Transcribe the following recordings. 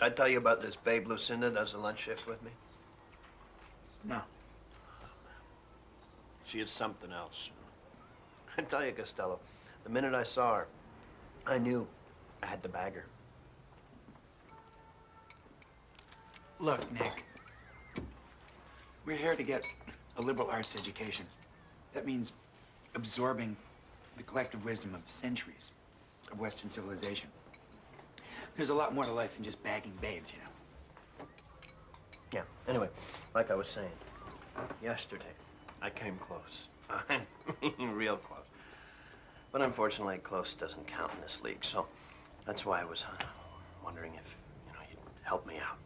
Did I tell you about this babe Lucinda does a lunch shift with me? No. She is something else. I tell you, Costello, the minute I saw her, I knew I had to bag her. Look, Nick, we're here to get a liberal arts education. That means absorbing the collective wisdom of centuries of Western civilization. There's a lot more to life than just bagging babes, you know. Yeah, anyway, like I was saying, yesterday, I came close. I mean, real close. But unfortunately, close doesn't count in this league, so that's why I was wondering if, you'd help me out.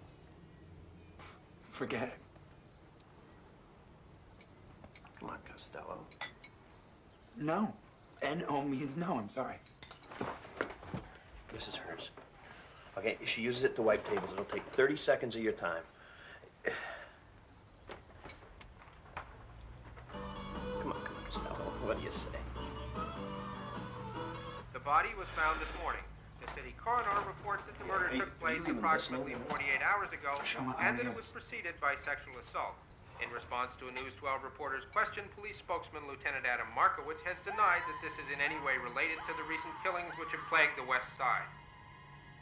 Forget it. Come on, Costello. No. N-O means no, I'm sorry. This is hers. Okay, she uses it to wipe tables. It'll take 30 seconds of your time. Come on, Costello. What do you say? The body was found this morning. The city coroner reports that the murder took place approximately 48 hours ago and that it was preceded by sexual assault. In response to a News 12 reporter's question, police spokesman Lieutenant Adam Markowitz has denied that this is in any way related to the recent killings which have plagued the West Side.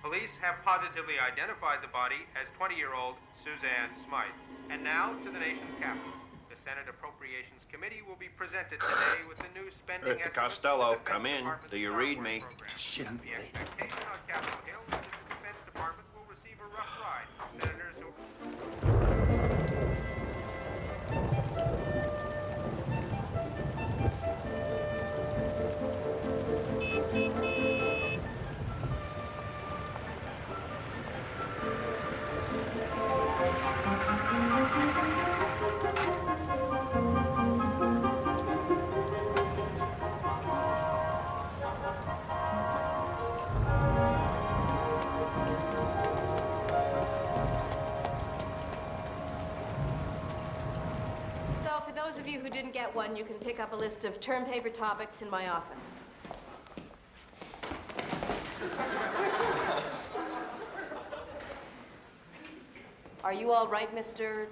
Police have positively identified the body as 20-year-old Suzanne Smythe. And now to the nation's capital. The Senate Appropriations Committee will be presented today with the new spending Mr. Costello, come in. Do you read me? Shit, I'm The expectation on Capitol Hill is that the Defense Department will receive a rough ride from Senators who... For those of you who didn't get one, you can pick up a list of term paper topics in my office. Are you all right, Mr.?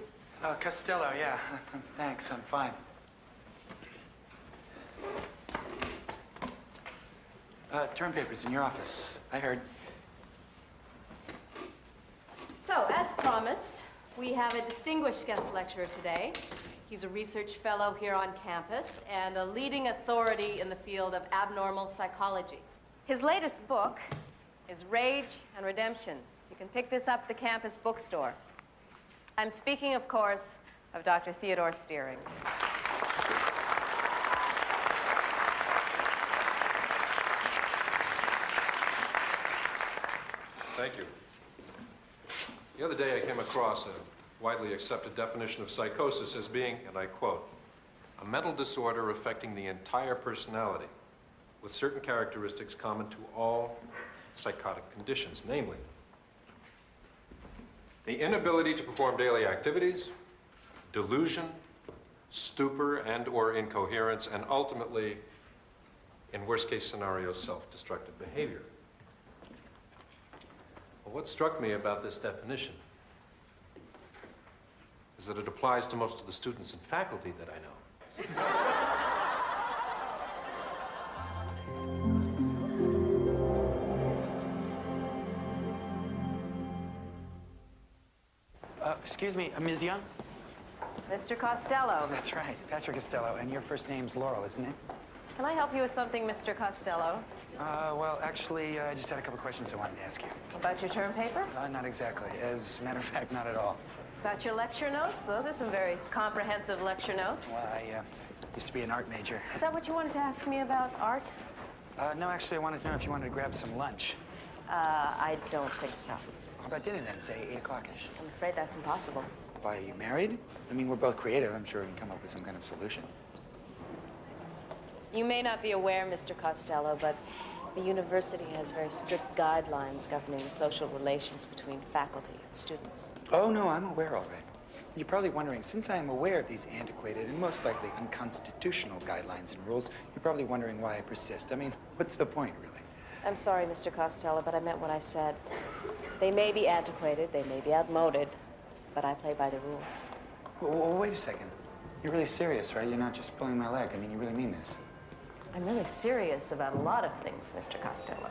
Costello, yeah. Thanks, I'm fine. Term papers in your office. I heard. So, as promised, we have a distinguished guest lecturer today. He's a research fellow here on campus and a leading authority in the field of abnormal psychology. His latest book is Rage and Redemption. You can pick this up at the campus bookstore. I'm speaking, of course, of Dr. Theodore Steering. Thank you. The other day I came across a widely accepted definition of psychosis as being, and I quote, a mental disorder affecting the entire personality with certain characteristics common to all psychotic conditions, namely the inability to perform daily activities, delusion, stupor and/or incoherence, and ultimately, in worst-case scenarios, self-destructive behavior. Well, what struck me about this definition is that it applies to most of the students and faculty that I know. Excuse me, Ms. Young? Mr. Costello. That's right, Patrick Costello, and your first name's Laurel, isn't it? Can I help you with something, Mr. Costello? Well, actually, I just had a couple questions I wanted to ask you. About your term paper? Not exactly. As a matter of fact, not at all. About your lecture notes? Those are some very comprehensive lecture notes. Well, I used to be an art major. Is that what you wanted to ask me about art? No, actually, I wanted to know if you wanted to grab some lunch. I don't think so. How about dinner then, say 8 o'clock-ish? I'm afraid that's impossible. Why, are you married? I mean, we're both creative. I'm sure we can come up with some kind of solution. You may not be aware, Mr. Costello, but the university has very strict guidelines governing the social relations between faculty and students. Oh, no, I'm aware all right. You're probably wondering, since I am aware of these antiquated and most likely unconstitutional guidelines and rules, you're probably wondering why I persist. I mean, what's the point, really? I'm sorry, Mr. Costello, but I meant what I said. They may be antiquated, they may be outmoded, but I play by the rules. Well, wait a second. You're really serious, right? You're not just pulling my leg. I mean, you really mean this. I'm really serious about a lot of things, Mr. Costello.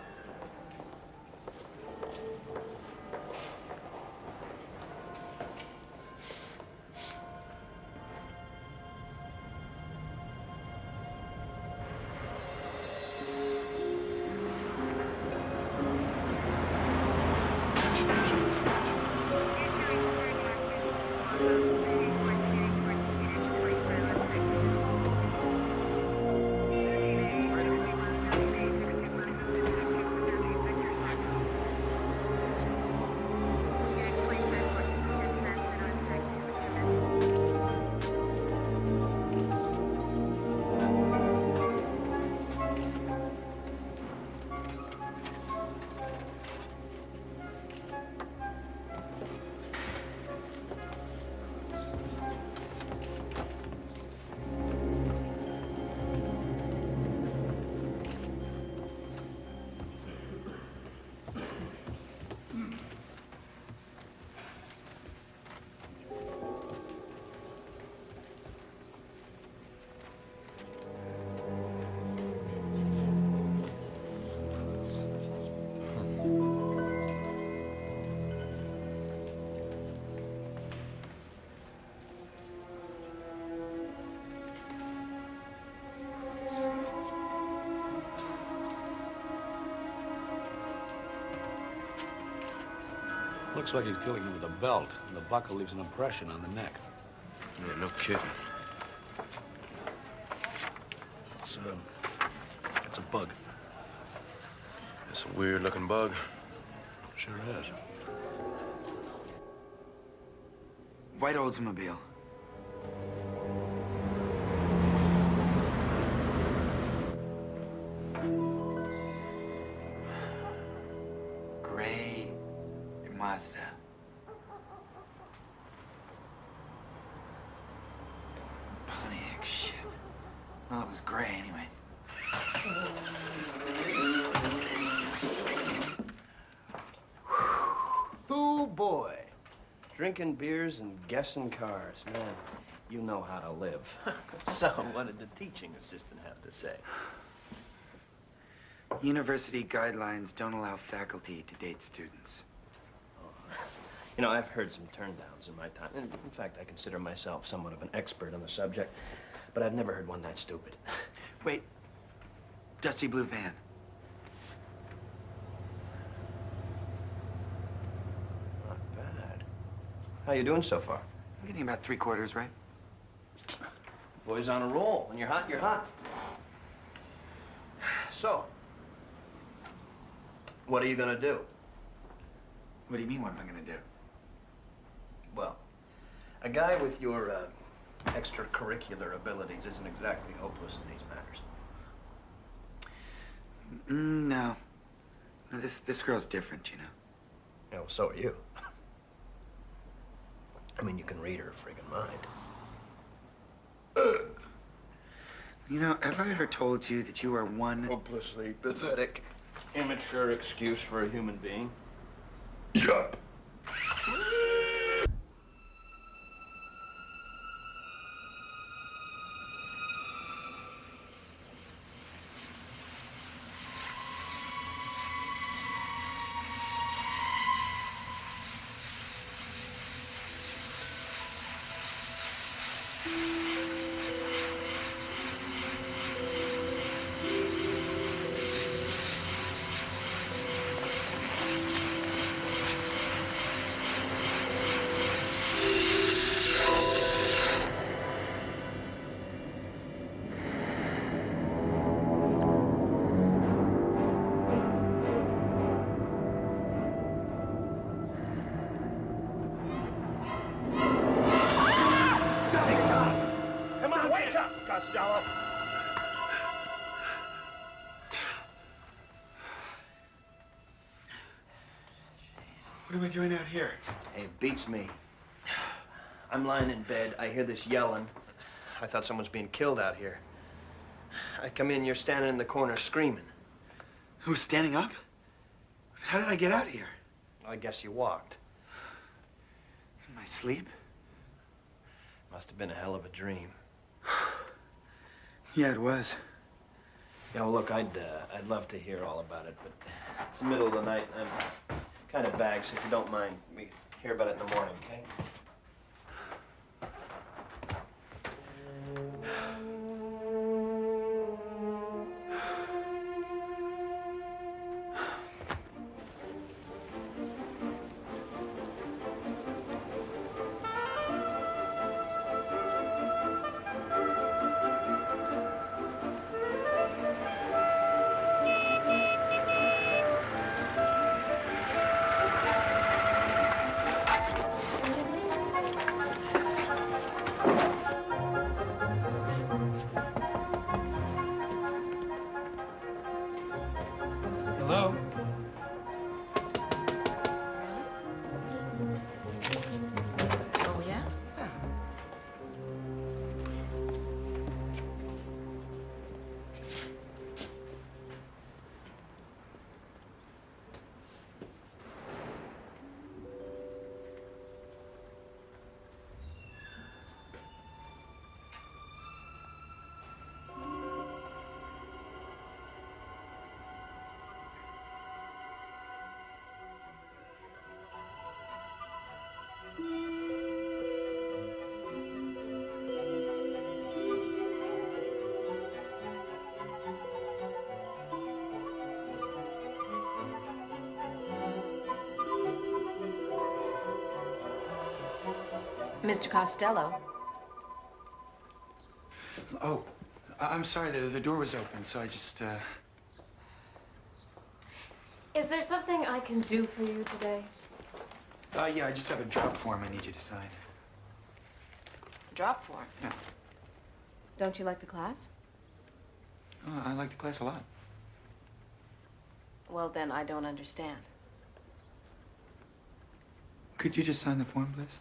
Looks like he's killing him with a belt, and the buckle leaves an impression on the neck. Yeah, no kidding. It's a bug. It's a weird-looking bug. Sure is. White Oldsmobile. Gray Mazda. Pontiac, shit. Well, it was gray anyway. Oh, boy. Drinking beers and guessing cars. Man, you know how to live. So, what did the teaching assistant have to say? University guidelines don't allow faculty to date students. You know, I've heard some turndowns in my time. In fact, I consider myself somewhat of an expert on the subject, but I've never heard one that stupid. Wait. Dusty blue van. Not bad. How you doing so far? I'm getting about 3/4 right. Boy's on a roll. When you're hot, you're hot. So, what are you gonna do? What do you mean, what am I gonna do? Well, a guy with your extracurricular abilities isn't exactly hopeless in these matters. No. No, this girl's different, you know. Yeah, well, so are you. I mean, you can read her friggin' mind. You know, have I ever told you that you are one... Hopelessly pathetic, immature excuse for a human being? Jump! Costello. What am I doing out here? Hey, it beats me. I'm lying in bed. I hear this yelling. I thought someone's being killed out here. I come in, you're standing in the corner screaming. Who was standing up? How did I get out of here? I guess you walked. In my sleep? Must have been a hell of a dream. Yeah, it was. Yeah, well, look, I'd love to hear all about it, but it's the middle of the night, and I'm kind of bagged, so if you don't mind, we hear about it in the morning, okay? Hello? Oh, yeah? Mr. Costello. Oh, I'm sorry, the door was open, so I just, Is there something I can do for you today? yeah, I just have a job form I need you to sign. Drop form. Yeah. Don't you like the class? I like the class a lot. Well, then I don't understand. Could you just sign the form, please?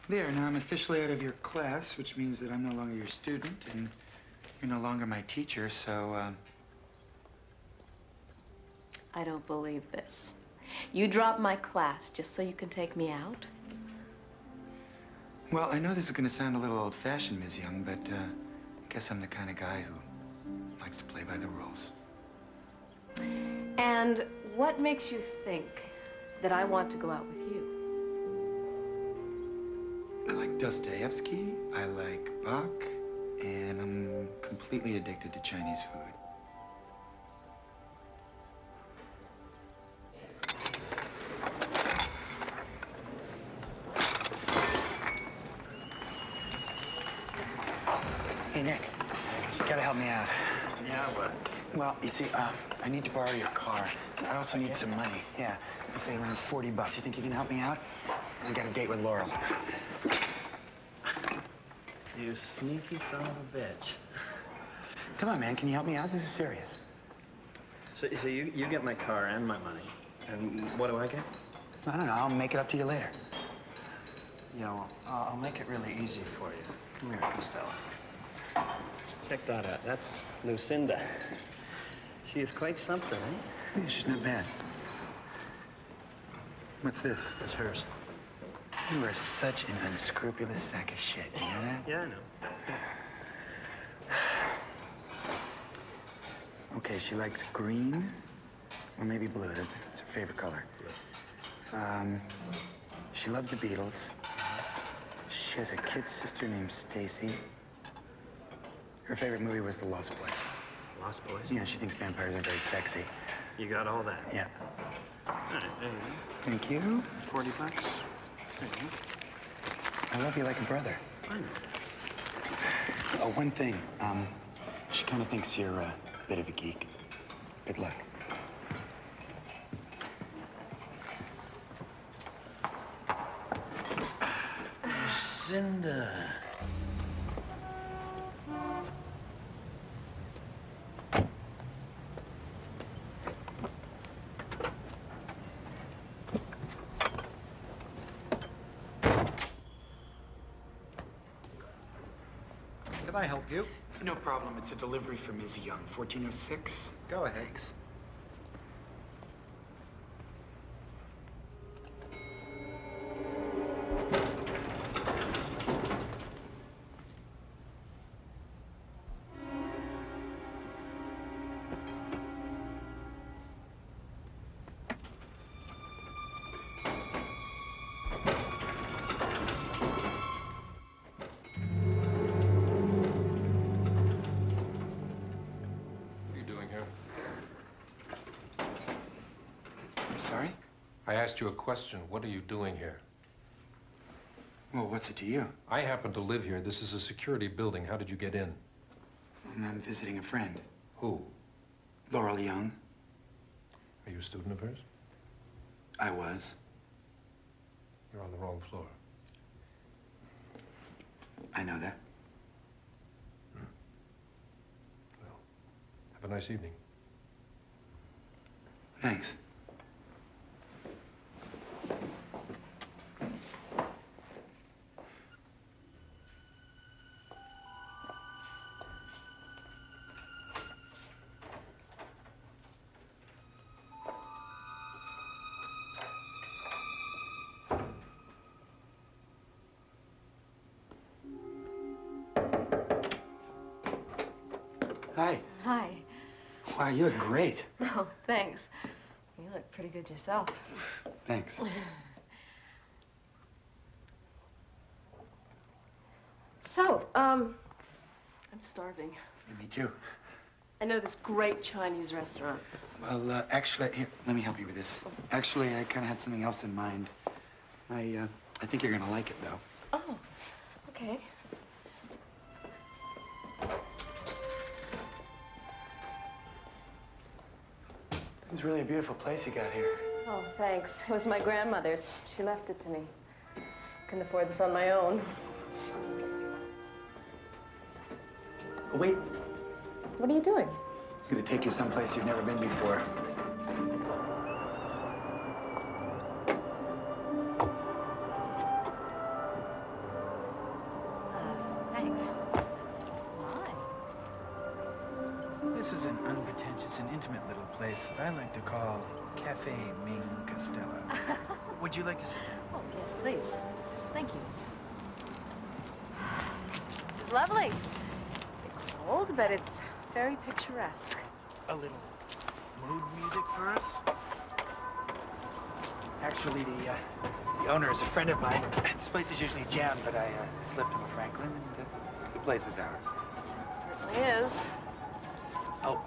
There, now I'm officially out of your class, which means that I'm no longer your student, and you're no longer my teacher, so, I don't believe this. You dropped my class just so you can take me out? Well, I know this is gonna sound a little old-fashioned, Ms. Young, but, I guess I'm the kind of guy who likes to play by the rules. And what makes you think that I want to go out with you? I like Dostoevsky, I like Bach, and I'm completely addicted to Chinese food. Hey, Nick. You gotta help me out. Yeah, what? Well, you see, I need to borrow your car. I also need some money. Yeah, I'd say around $40. You think you can help me out? I got a date with Laurel. You sneaky son of a bitch. Come on, man. Can you help me out? This is serious. So you get my car and my money. And what do I get? I don't know. I'll make it up to you later. Yeah, well, I'll make it really easy for you. Come here, Costello. Check that out. That's Lucinda. She is quite something, eh? Yeah, she's not bad. What's this? It's hers. You are such an unscrupulous sack of shit. You know that? Yeah, I know. Okay, she likes green or maybe blue. That's her favorite color. She loves the Beatles. She has a kid sister named Stacy. Her favorite movie was The Lost Boys. Lost Boys? Yeah, she thinks vampires are very sexy. You got all that? Yeah. All right, there you go. Thank you. $40. There you I love you like a brother. go. I know. Oh, one thing. She kind of thinks you're a bit of a geek. Good luck. Lucinda. Can I help you? It's no problem. It's a delivery for Ms. Young, 1406. Go ahead. Thanks. Sorry? I asked you a question. What are you doing here? Well, what's it to you? I happen to live here. This is a security building. How did you get in? I'm visiting a friend. Who? Laurel Young. Are you a student of hers? I was. You're on the wrong floor. I know that. Well, have a nice evening. Thanks. Hi. Hi. Wow, you look great. Oh, thanks. You look pretty good yourself. Thanks. So, I'm starving. Me too. I know this great Chinese restaurant. Well, actually, here, let me help you with this. Actually, I kind of had something else in mind. I think you're gonna like it, though. Oh, okay. It's really a beautiful place you got here. Oh, thanks. It was my grandmother's. She left it to me. Couldn't afford this on my own. Oh, wait. What are you doing? I'm gonna take you someplace you've never been before. Thanks. Why? This is an unpretentious and intimate little place that I like to call Cafe Ming Costello. Would you like to sit down? Oh, yes, please. Thank you. This is lovely. It's a bit cold, but it's very picturesque. A little mood music for us? Actually, the owner is a friend of mine. This place is usually jammed, but I slipped him a Franklin, and the place is ours. Certainly is. Oh,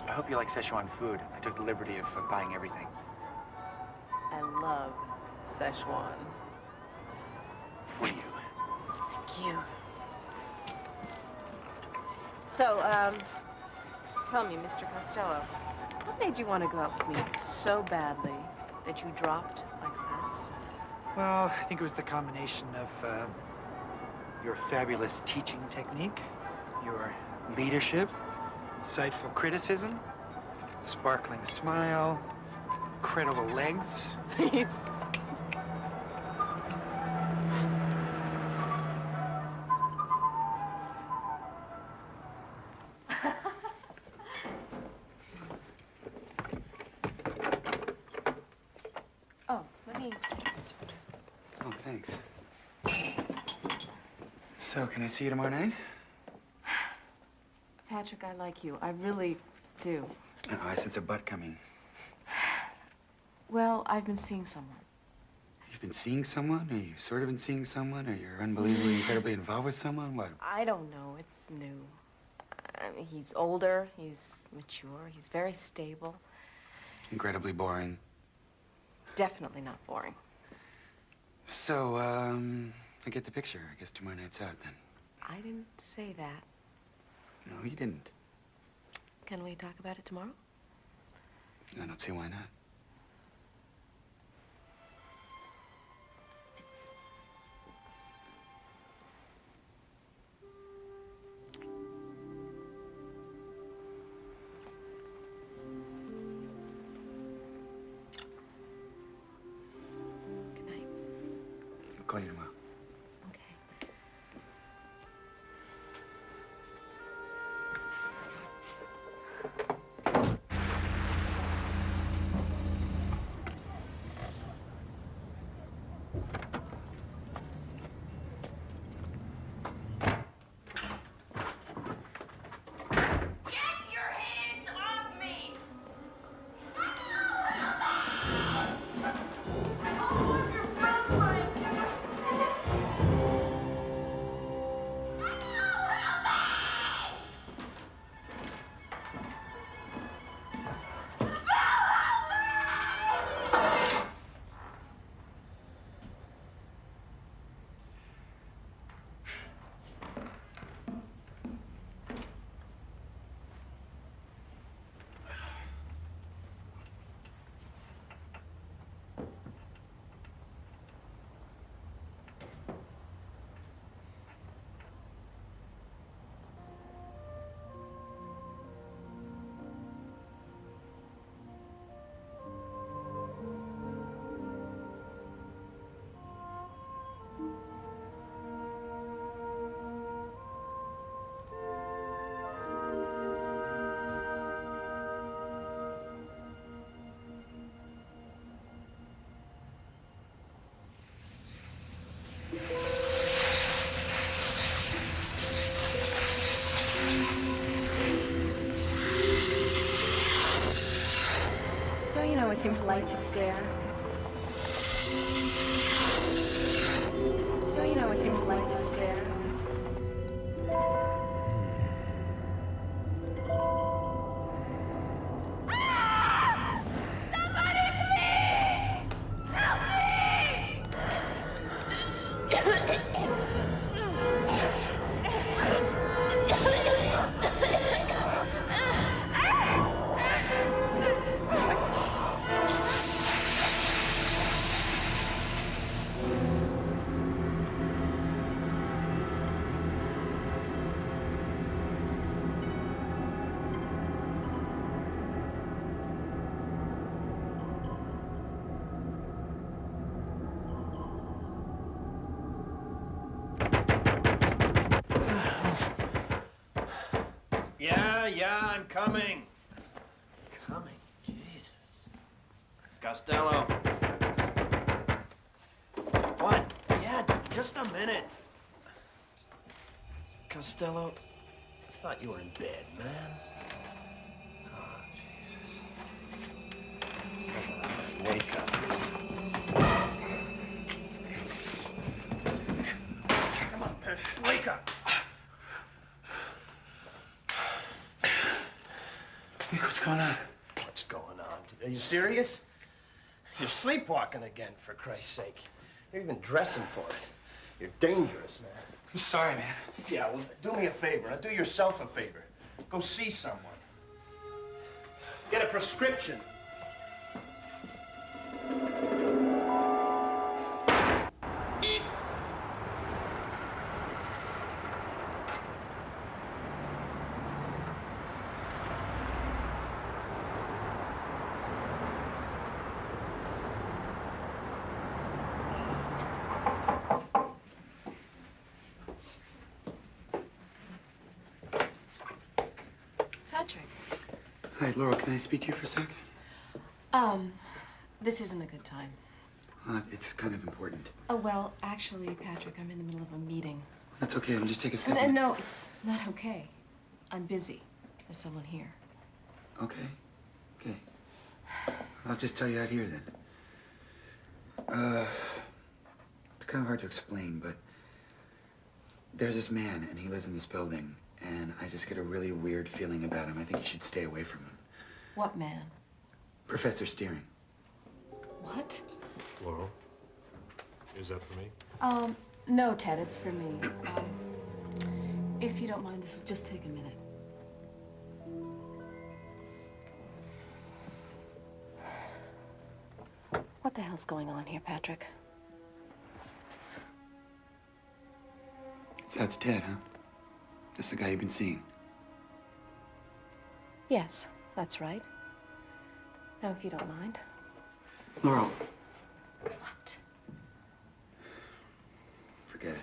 I hope you like Szechuan food. I took the liberty of buying everything. I love Szechuan. For you. Thank you. So, tell me, Mr. Costello, what made you want to go out with me so badly that you dropped my class? Well, I think it was the combination of your fabulous teaching technique, your leadership, insightful criticism, sparkling smile, incredible legs. Please. Oh, let me take this. Oh, thanks. So, can I see you tomorrow night? Patrick, I like you. I really do. Oh, I sense a butt coming. Well, I've been seeing someone. You've been seeing someone? Or you sort of been seeing someone? Or you're unbelievably, incredibly involved with someone? What? I don't know. It's new. I mean, he's older, he's mature, he's very stable. Incredibly boring. Definitely not boring. So, I get the picture. I guess tomorrow night's out, then. I didn't say that. No, you didn't. Can we talk about it tomorrow? I don't see why not. Good night. I'll call you tomorrow. Okay. Get your hands off me! Don't you know it's impolite to stare? Don't you know it's impolite to stare? Somebody please! Help me! Yeah, I'm coming. Coming? Jesus. Costello. What? Yeah, just a minute. Costello, I thought you were in bed, man. Oh, Jesus. Wake up. Come on, man. Wake up. What's going on? What's going on? Are you serious? You're sleepwalking again, for Christ's sake. You're even dressing for it. You're dangerous, man. I'm sorry, man. Yeah, well, do me a favor. Now, do yourself a favor. Go see someone. Get a prescription. Patrick. Hi, Laurel, can I speak to you for a sec? This isn't a good time. It's kind of important. Oh, well, actually, Patrick, I'm in the middle of a meeting. That's okay, I'll just take a second. No, it's not okay. I'm busy. There's someone here. Okay, okay. I'll just tell you out here, then. It's kind of hard to explain, but there's this man, and he lives in this building, and I just get a really weird feeling about him. I think you should stay away from him. What man? Professor Steering. What? Laurel, is that for me? No, Ted, it's for me. If you don't mind, this will just take a minute. What the hell's going on here, Patrick? So that's Ted, huh? That's the guy you've been seeing. Yes, that's right. Now, if you don't mind. Laurel. What? Forget it.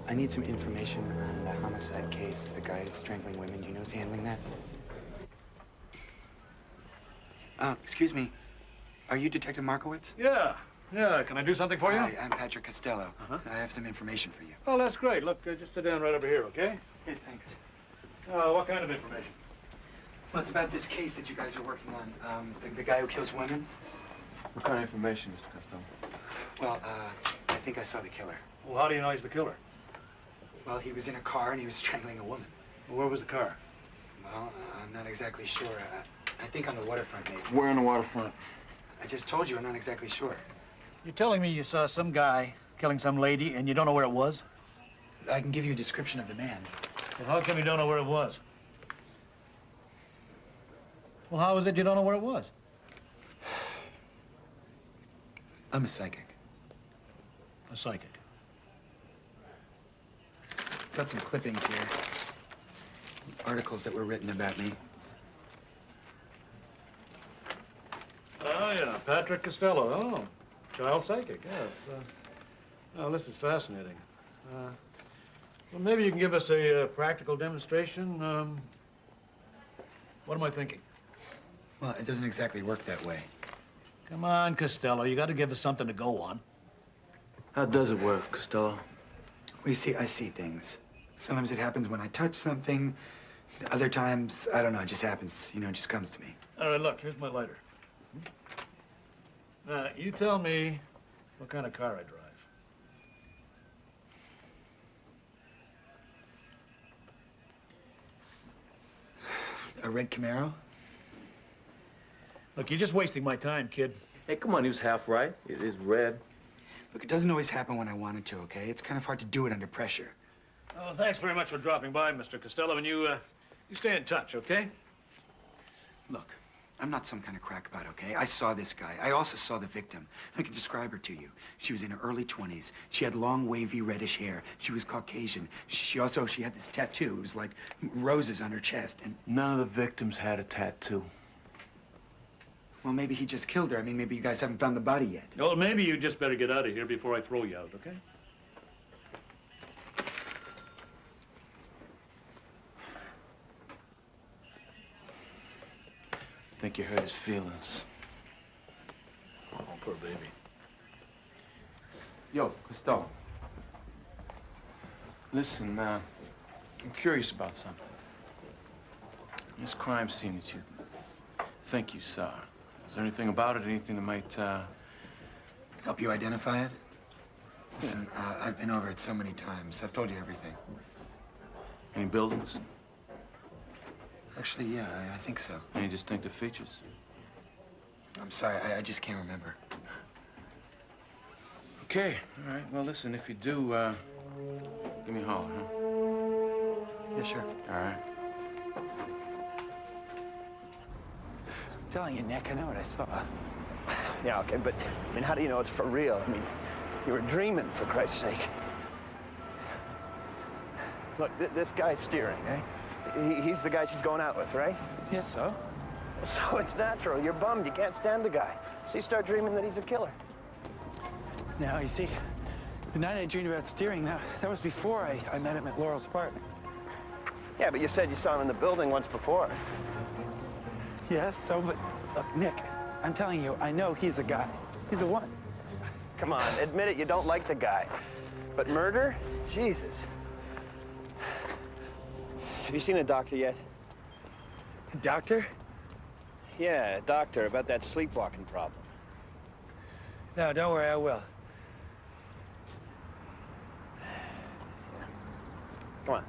I need some information on the homicide case. The guy strangling women. Do you know who's handling that? Excuse me. Are you Detective Markowitz? Yeah. Can I do something for you? Hi, I'm Patrick Costello. I have some information for you. Oh, that's great. Look, just sit down right over here, okay? Hey, thanks. What kind of information? Well, it's about this case that you guys are working on. The guy who kills women. What kind of information, Mr. Costello? Well, I think I saw the killer. Well, how do you know he's the killer? Well, he was in a car and he was strangling a woman. Well, where was the car? Well, I'm not exactly sure. I think on the waterfront, maybe. Where on the waterfront? I just told you I'm not exactly sure. You're telling me you saw some guy killing some lady and you don't know where it was? I can give you a description of the man. Well, how come you don't know where it was? Well, how is it you don't know where it was? I'm a psychic. A psychic? Got some clippings here. Articles that were written about me. Oh, yeah, Patrick Costello. Oh, child psychic, yes. Oh, this is fascinating. Well, maybe you can give us a practical demonstration. What am I thinking? Well, it doesn't exactly work that way. Come on, Costello. You got to give us something to go on. How does it work, Costello? Well, you see, I see things. Sometimes it happens when I touch something. Other times, I don't know, it just happens. You know, it just comes to me. All right, look, here's my lighter. You tell me what kind of car I drive. A red Camaro? Look, you're just wasting my time, kid. Hey, come on, he was half right. It is red. Look, it doesn't always happen when I want it to, okay? It's kind of hard to do it under pressure. Well, thanks very much for dropping by, Mr. Costello, and you stay in touch, okay? Look, I'm not some kind of crackpot, okay? I saw this guy. I also saw the victim. I can describe her to you. She was in her early 20s. She had long, wavy, reddish hair. She was Caucasian. She had this tattoo. It was like roses on her chest, and... None of the victims had a tattoo. Well, maybe he just killed her. I mean, maybe you guys haven't found the body yet. Well, maybe you just better get out of here before I throw you out, okay? I think you hurt his feelings. Oh, poor baby. Yo, Costello. Listen, I'm curious about something. This crime scene that you think you saw, is there anything about it, anything that might, Help you identify it? Listen, I've been over it so many times. I've told you everything. any buildings? Actually, yeah, I think so. Any distinctive features? I'm sorry, I just can't remember. Okay, all right. Well, listen, if you do, give me a holler, huh? Yeah, sure. All right. I'm telling you, Nick, I know what I saw. Yeah, okay, but, I mean, how do you know it's for real? I mean, you were dreaming, for Christ's sake. Look, this guy's steering, eh? He's the guy she's going out with, right? Yes, so? So it's natural. You're bummed. You can't stand the guy. So you start dreaming that he's a killer. Now, you see, the night I dreamed about steering, that was before I met him at Laurel's apartment. Yeah, but you said you saw him in the building once before. Yes, so, but look, Nick, I'm telling you, I know he's a guy. He's the one. Come on, admit it, you don't like the guy. But murder? Jesus. Have you seen a doctor yet? A doctor? Yeah, a doctor about that sleepwalking problem. No, don't worry, I will. Come on.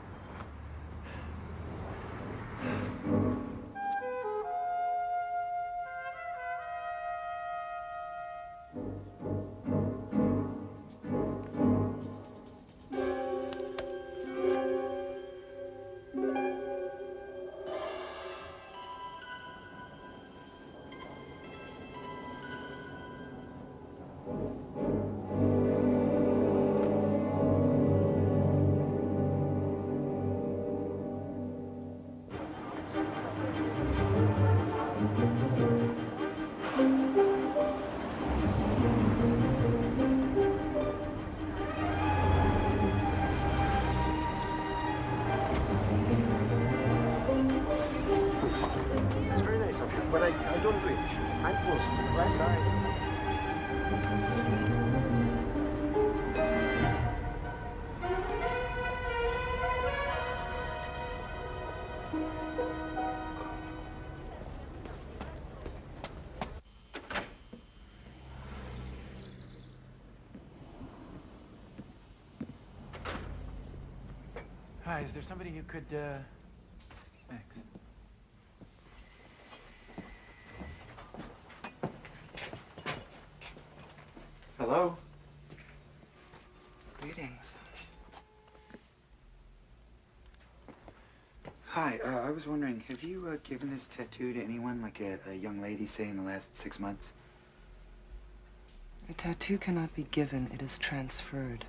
It's very nice of you, but I don't do it. I'm close. Right? Sorry. Hi, is there somebody who could, thanks. Hello? Greetings. Hi, I was wondering, have you given this tattoo to anyone, like a young lady, say, in the last 6 months? A tattoo cannot be given, it is transferred.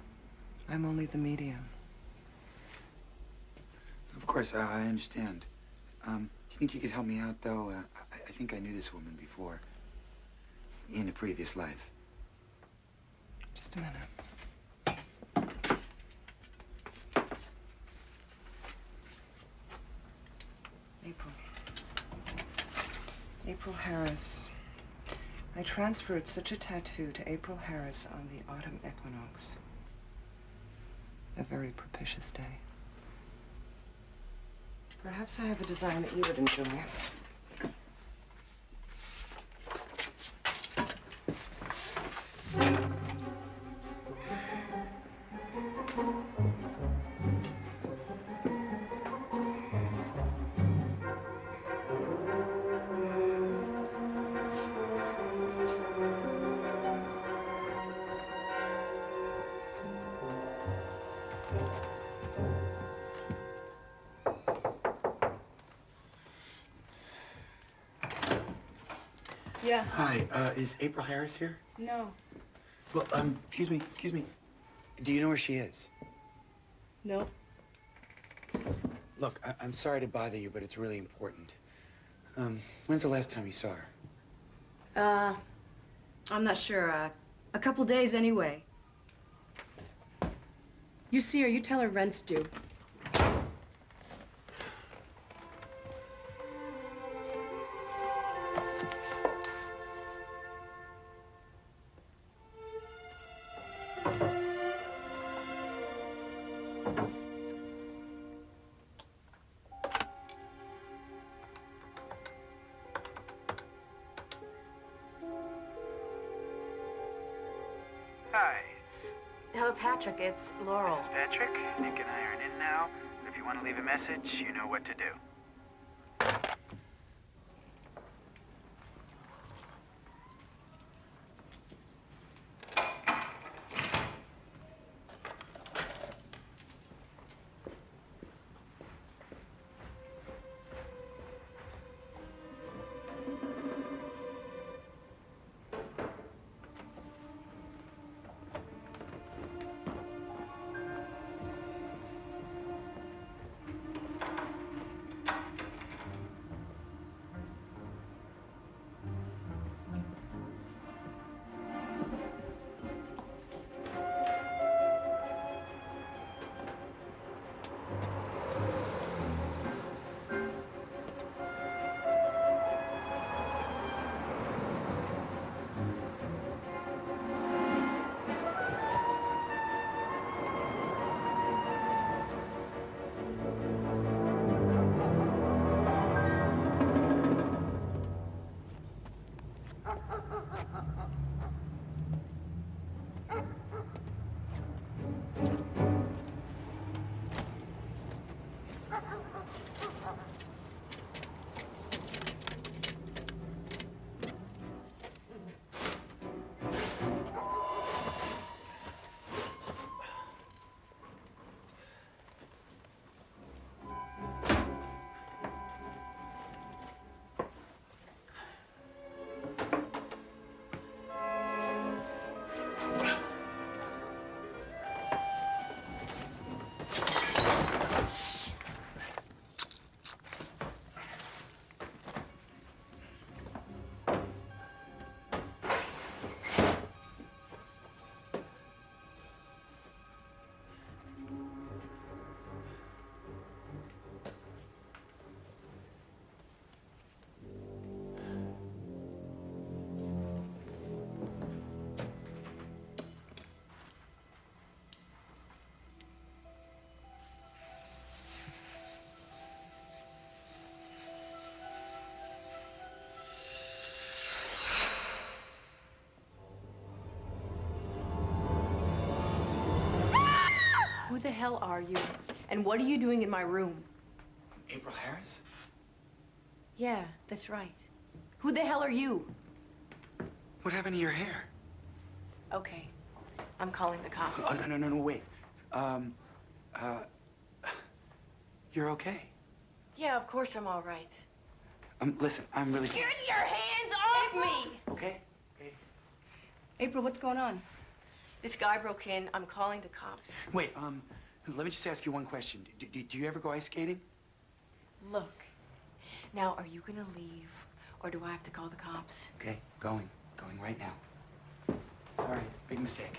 I'm only the medium. Of course, I understand. Do you think you could help me out, though? I think I knew this woman before. In a previous life. Just a minute. April Harris. I transferred such a tattoo to April Harris on the autumn equinox. A very propitious day. Perhaps I have a design that you would enjoy. Yeah. Hi, is April Harris here? No. Well, excuse me. Do you know where she is? No. Look, I'm sorry to bother you, but it's really important. When's the last time you saw her? I'm not sure. A couple days anyway. You see her, you tell her rent's due. Patrick. It's Laurel. Mrs. Patrick, Nick and I are in now. If you want to leave a message, you know what to do. Who the hell are you? And what are you doing in my room? April Harris? Yeah, that's right. Who the hell are you? What happened to your hair? Okay, I'm calling the cops. Oh, no, wait. You're okay? Yeah, of course I'm all right. Listen, I'm really sorry. Get your hands off me! Okay? April, what's going on? This guy broke in. I'm calling the cops. Wait, let me just ask you one question. Do you ever go ice skating? Look, now are you gonna leave, or do I have to call the cops? Okay, going right now. Sorry, big mistake.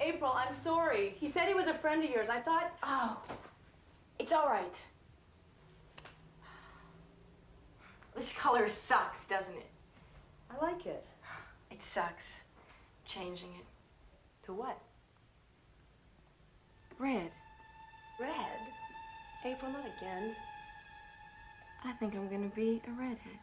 April, I'm sorry. He said he was a friend of yours. I thought... Oh, it's all right. This color sucks, doesn't it? I like it. It sucks. Changing it. To what? Red. Red? April, not again. I think I'm gonna be a redhead.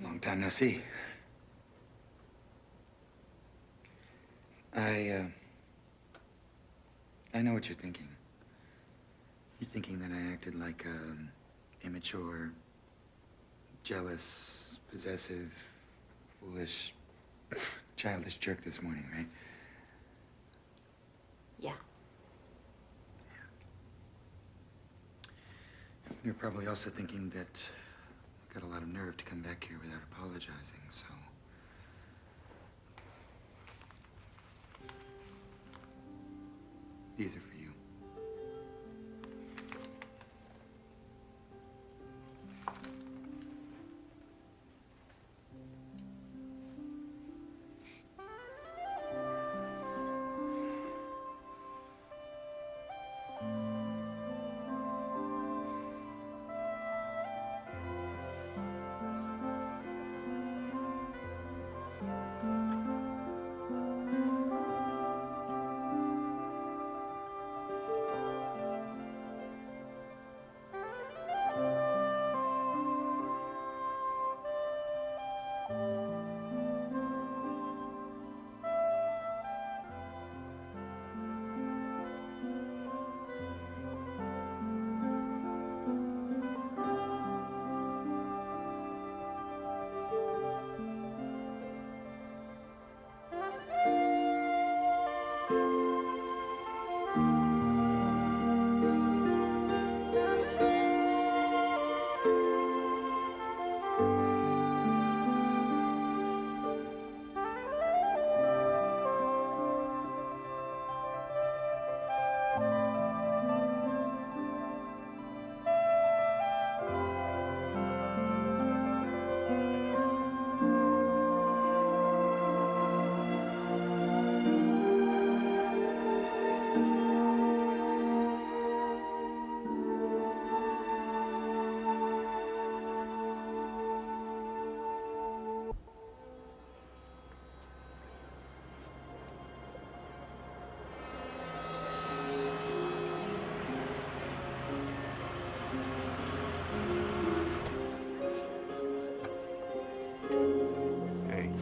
Long time no see. I know what you're thinking. You're thinking that I acted like a immature, jealous, possessive, foolish, childish jerk this morning, right? Yeah. You're probably also thinking that I got a lot of nerve to come back here without apologizing, so... These are for you.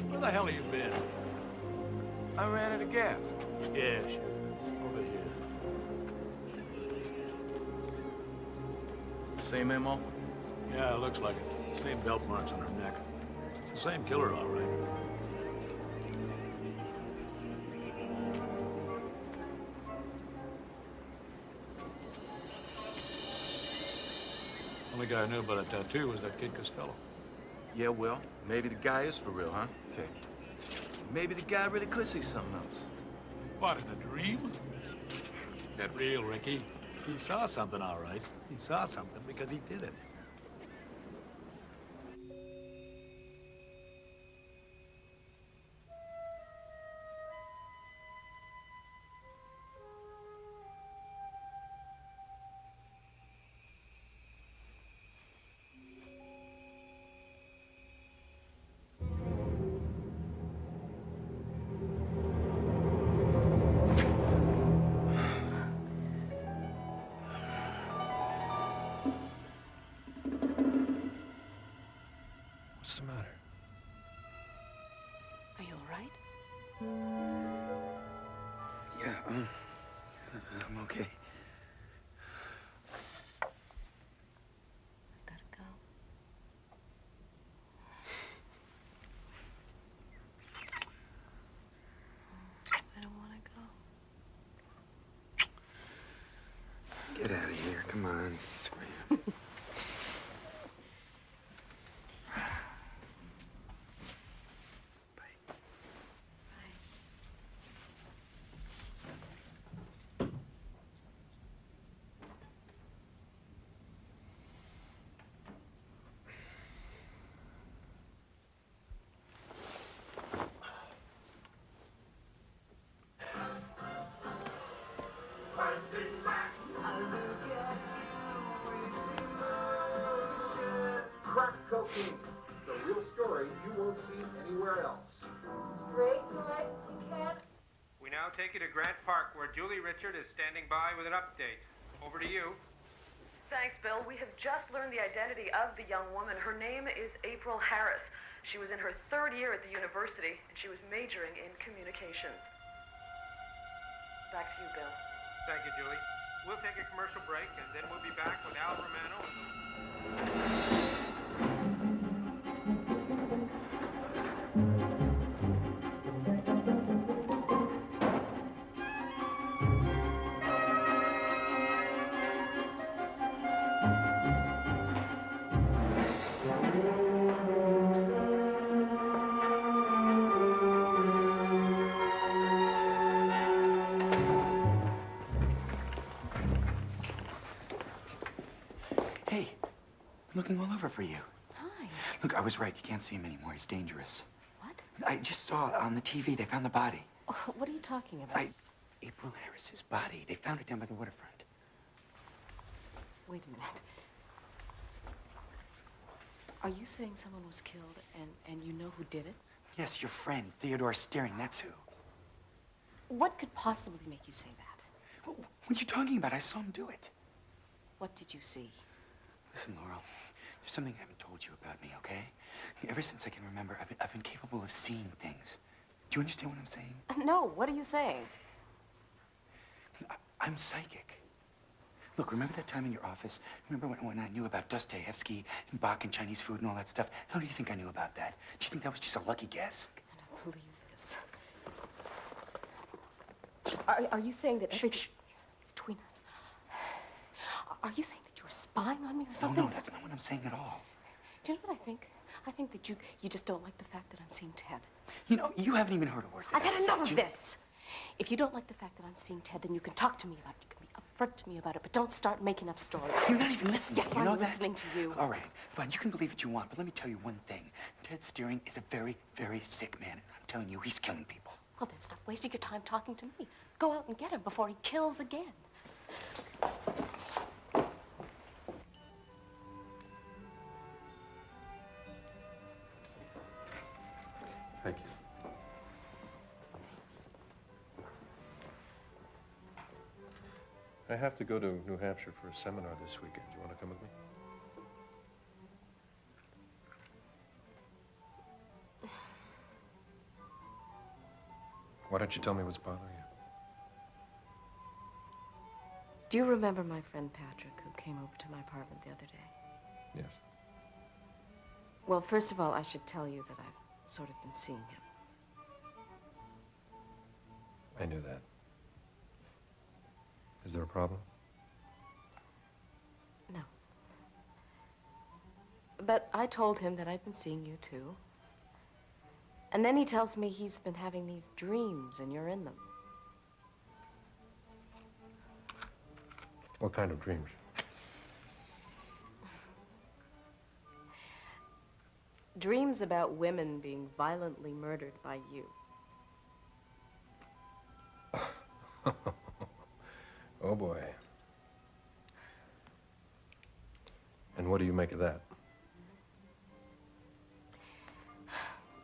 Where the hell have you been? I ran out of gas. Yeah, sure. Over here. Same MO? Yeah, it looks like it. Same belt marks on her neck. It's the same killer, all right. Only guy I knew about a tattoo was that kid Costello. Yeah, well, maybe the guy is for real, huh? Okay. Maybe the guy really could see something else. What, in a dream? Get real, Ricky. He saw something, all right. He saw something because he did it. What's the matter? Are you all right? Yeah, I'm okay. I gotta go. I don't want to go. Get out of here, come on. Crack cocaine. The real story you won't see anywhere else. Straight legs, you can't. We now take you to Grant Park, where Julie Richard is standing by with an update. Over to you. Thanks, Bill. We have just learned the identity of the young woman. Her name is April Harris. She was in her 3rd year at the university, and she was majoring in communications. Back to you, Bill. Thank you, Julie. We'll take a commercial break, and then we'll be back with Al Romano. Hey, I'm looking all over for you. Hi. Look, I was right. You can't see him anymore. He's dangerous. What? I just saw on the TV. They found the body. Oh, what are you talking about? April Harris's body. They found it down by the waterfront. Wait a minute. Are you saying someone was killed and you know who did it? Yes, your friend, Theodore Steering. That's who. What could possibly make you say that? What are you talking about? I saw him do it. What did you see? Listen, Laurel, there's something I haven't told you about me, okay? Ever since I can remember, I've been capable of seeing things. Do you understand what I'm saying? No, what are you saying? I'm psychic. Look, remember that time in your office? Remember when I knew about Dostoevsky and Bach and Chinese food and all that stuff? How do you think I knew about that? Do you think that was just a lucky guess? I don't believe this. Are you saying that everything between us? Are you saying that you were spying on me or something? No, that's not what I'm saying at all. Do you know what I think? I think that you just don't like the fact that I'm seeing Ted. You know, you haven't even heard a word that I've had I said. enough of this. If you don't like the fact that I'm seeing Ted, then you can talk to me about it. You can be upfront to me about it, but don't start making up stories. You're not even listening. Yes, you know I'm that? listening to you. All right, fine. You can believe what you want, but let me tell you one thing. Ted Steering is a very, very sick man. I'm telling you, he's killing people. Well, then stop wasting your time talking to me. Go out and get him before he kills again. Thank you. Thanks. I have to go to New Hampshire for a seminar this weekend. Do you want to come with me? Why don't you tell me what's bothering you? Do you remember my friend Patrick, who came over to my apartment the other day? Yes. Well, first of all, I should tell you that I've sort of been seeing him. I knew that. Is there a problem? No. But I told him that I'd been seeing you, too. And then he tells me he's been having these dreams, and you're in them. What kind of dreams? Dreams about women being violently murdered by you. Oh, boy. And what do you make of that?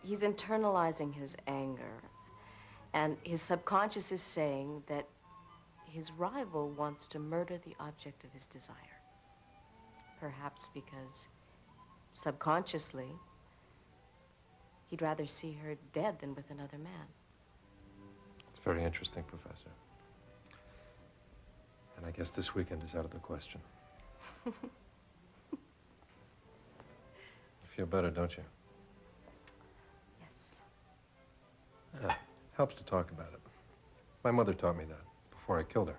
He's internalizing his anger, and his subconscious is saying that his rival wants to murder the object of his desire. Perhaps because, subconsciously, he'd rather see her dead than with another man. It's very interesting, Professor. And I guess this weekend is out of the question. You feel better, don't you? Yes. Yeah, helps to talk about it. My mother taught me that before I killed her.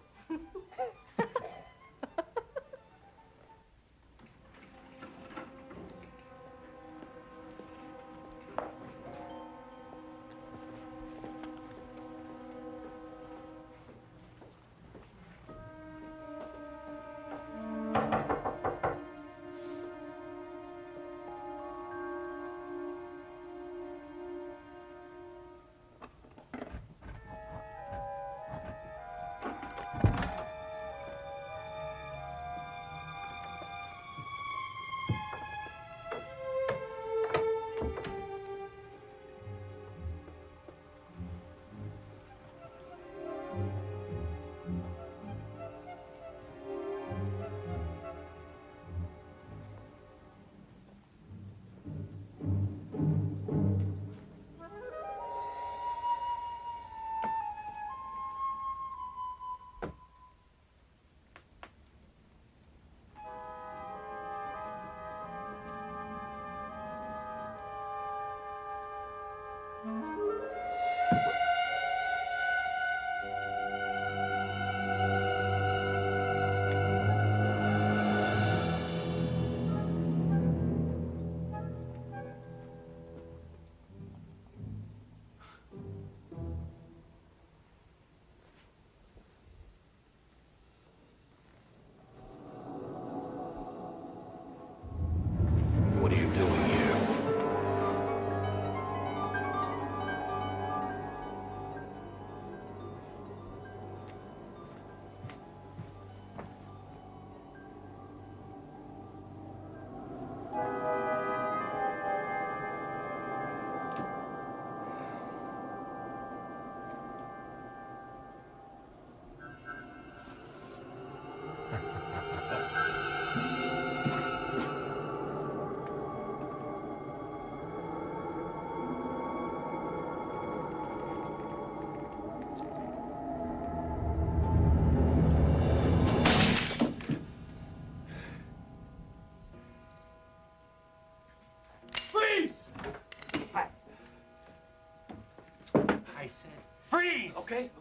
Freeze! Okay.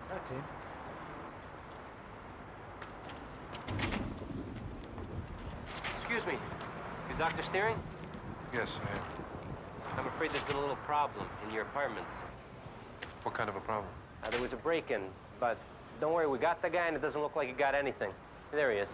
That's him. Excuse me, you're Dr. Steering? Yes, I am. I'm afraid there's been a little problem in your apartment. What kind of a problem? There was a break-in, but don't worry, we got the guy and it doesn't look like he got anything. There he is.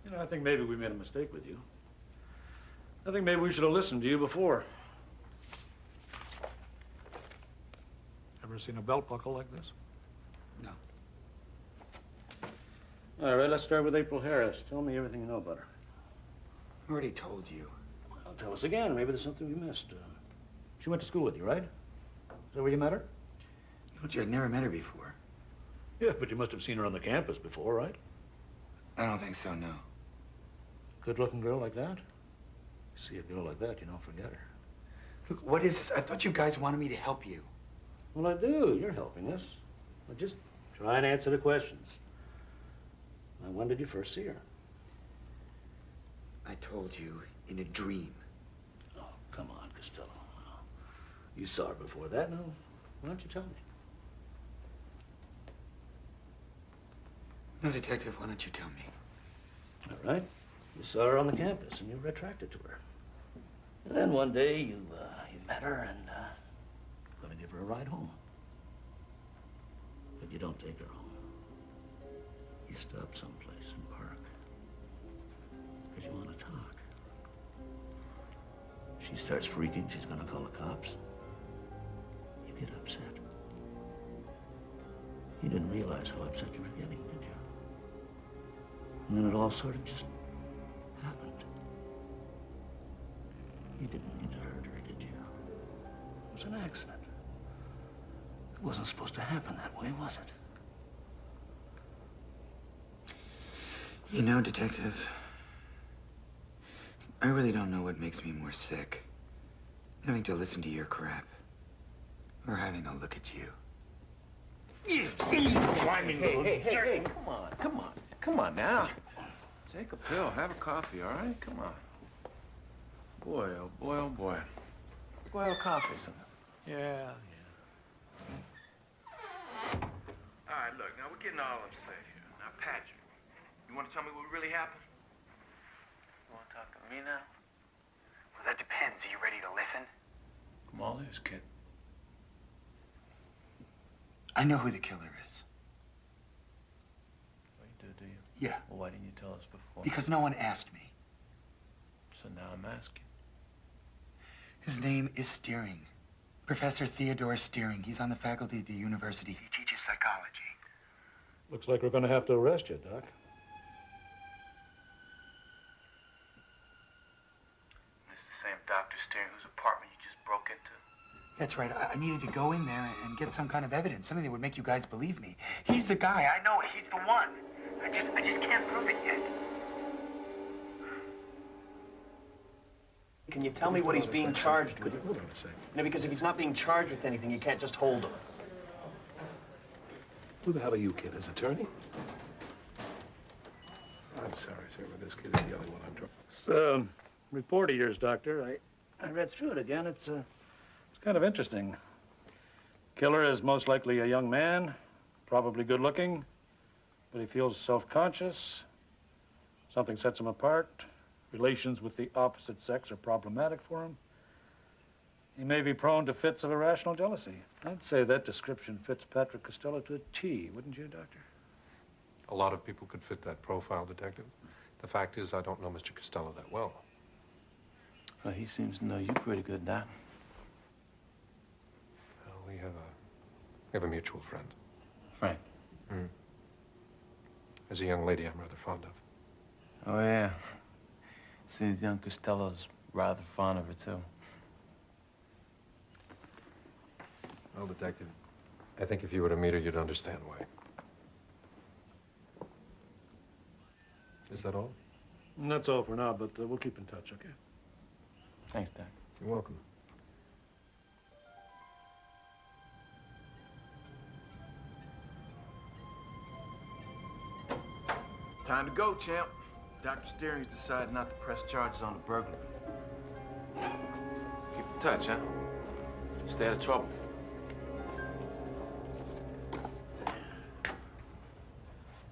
You know, I think maybe we made a mistake with you. I think maybe we should have listened to you before. Ever seen a belt buckle like this? No. All right, let's start with April Harris. Tell me everything you know about her. I already told you. Well, tell us again. Maybe there's something we missed. She went to school with you, right? Is that where you met her? You know, I'd never met her before. Yeah, but you must have seen her on the campus before, right? I don't think so, no. Good-looking girl like that? See a girl like that, you don't forget her. Look, what is this? I thought you guys wanted me to help you. Well, I do. You're helping us. Now, just try and answer the questions. Now, when did you first see her? I told you in a dream. Oh, come on, Costello. You saw her before that. Now, why don't you tell me? No, Detective, why don't you tell me? All right. You saw her on the campus, and you were attracted to her. And then one day, you met her, and going to give her a ride home. But you don't take her home. You stop someplace and park. Because you want to talk. She starts freaking. She's going to call the cops. You get upset. You didn't realize how upset you were getting, did you? And then it all sort of just happened. You didn't mean to hurt her, did you? It was an accident. It wasn't supposed to happen that way, was it? You know, Detective, I really don't know what makes me more sick. Having to listen to your crap, or having to look at you. You slimy little jerk. Come on now. Take a pill, have a coffee, all right? Come on. Boy, oh boy, oh boy. Go have a coffee, son. Yeah. All right, look, now we're getting all upset here. Now, Patrick, you want to tell me what really happened? You want to talk to me now? Well, that depends. Are you ready to listen? Come on, loose, kid. I know who the killer is. Oh, you do you? Yeah. Well, why didn't you tell us before? Because no one asked me. So now I'm asking. His name is Steering. Professor Theodore Steering. He's on the faculty at the university. He teaches psychology. Looks like we're going to have to arrest you, Doc. This is the same Dr. Steering whose apartment you just broke into? That's right. I needed to go in there and get some kind of evidence, something that would make you guys believe me. He's the guy. I know it. He's the one. I just can't prove it yet. Can you tell me what he's being charged with? Hold on a second. No, because if he's not being charged with anything, you can't just hold him. Who the hell are you, kid? His attorney? I'm sorry, sir, but this kid is the only one I'm drawing. It's a report of yours, Doctor. I read through it again. It's kind of interesting. Killer is most likely a young man, probably good looking, but he feels self-conscious. Something sets him apart. Relations with the opposite sex are problematic for him. He may be prone to fits of irrational jealousy. I'd say that description fits Patrick Costello to a T, wouldn't you, Doctor? A lot of people could fit that profile, Detective. The fact is, I don't know Mr. Costello that well. Well, he seems to know you pretty good, Doc. Well, we have a mutual friend. Frank. There's a young lady I'm rather fond of. Oh, yeah. Seems young Costello's rather fond of her, too. Well, Detective, I think if you were to meet her, you'd understand why. Is that all? That's all for now, but we'll keep in touch, okay? Thanks, Doc. You're welcome. Time to go, champ. Dr. Steering's decided not to press charges on the burglary. Keep in touch, huh? Stay out of trouble.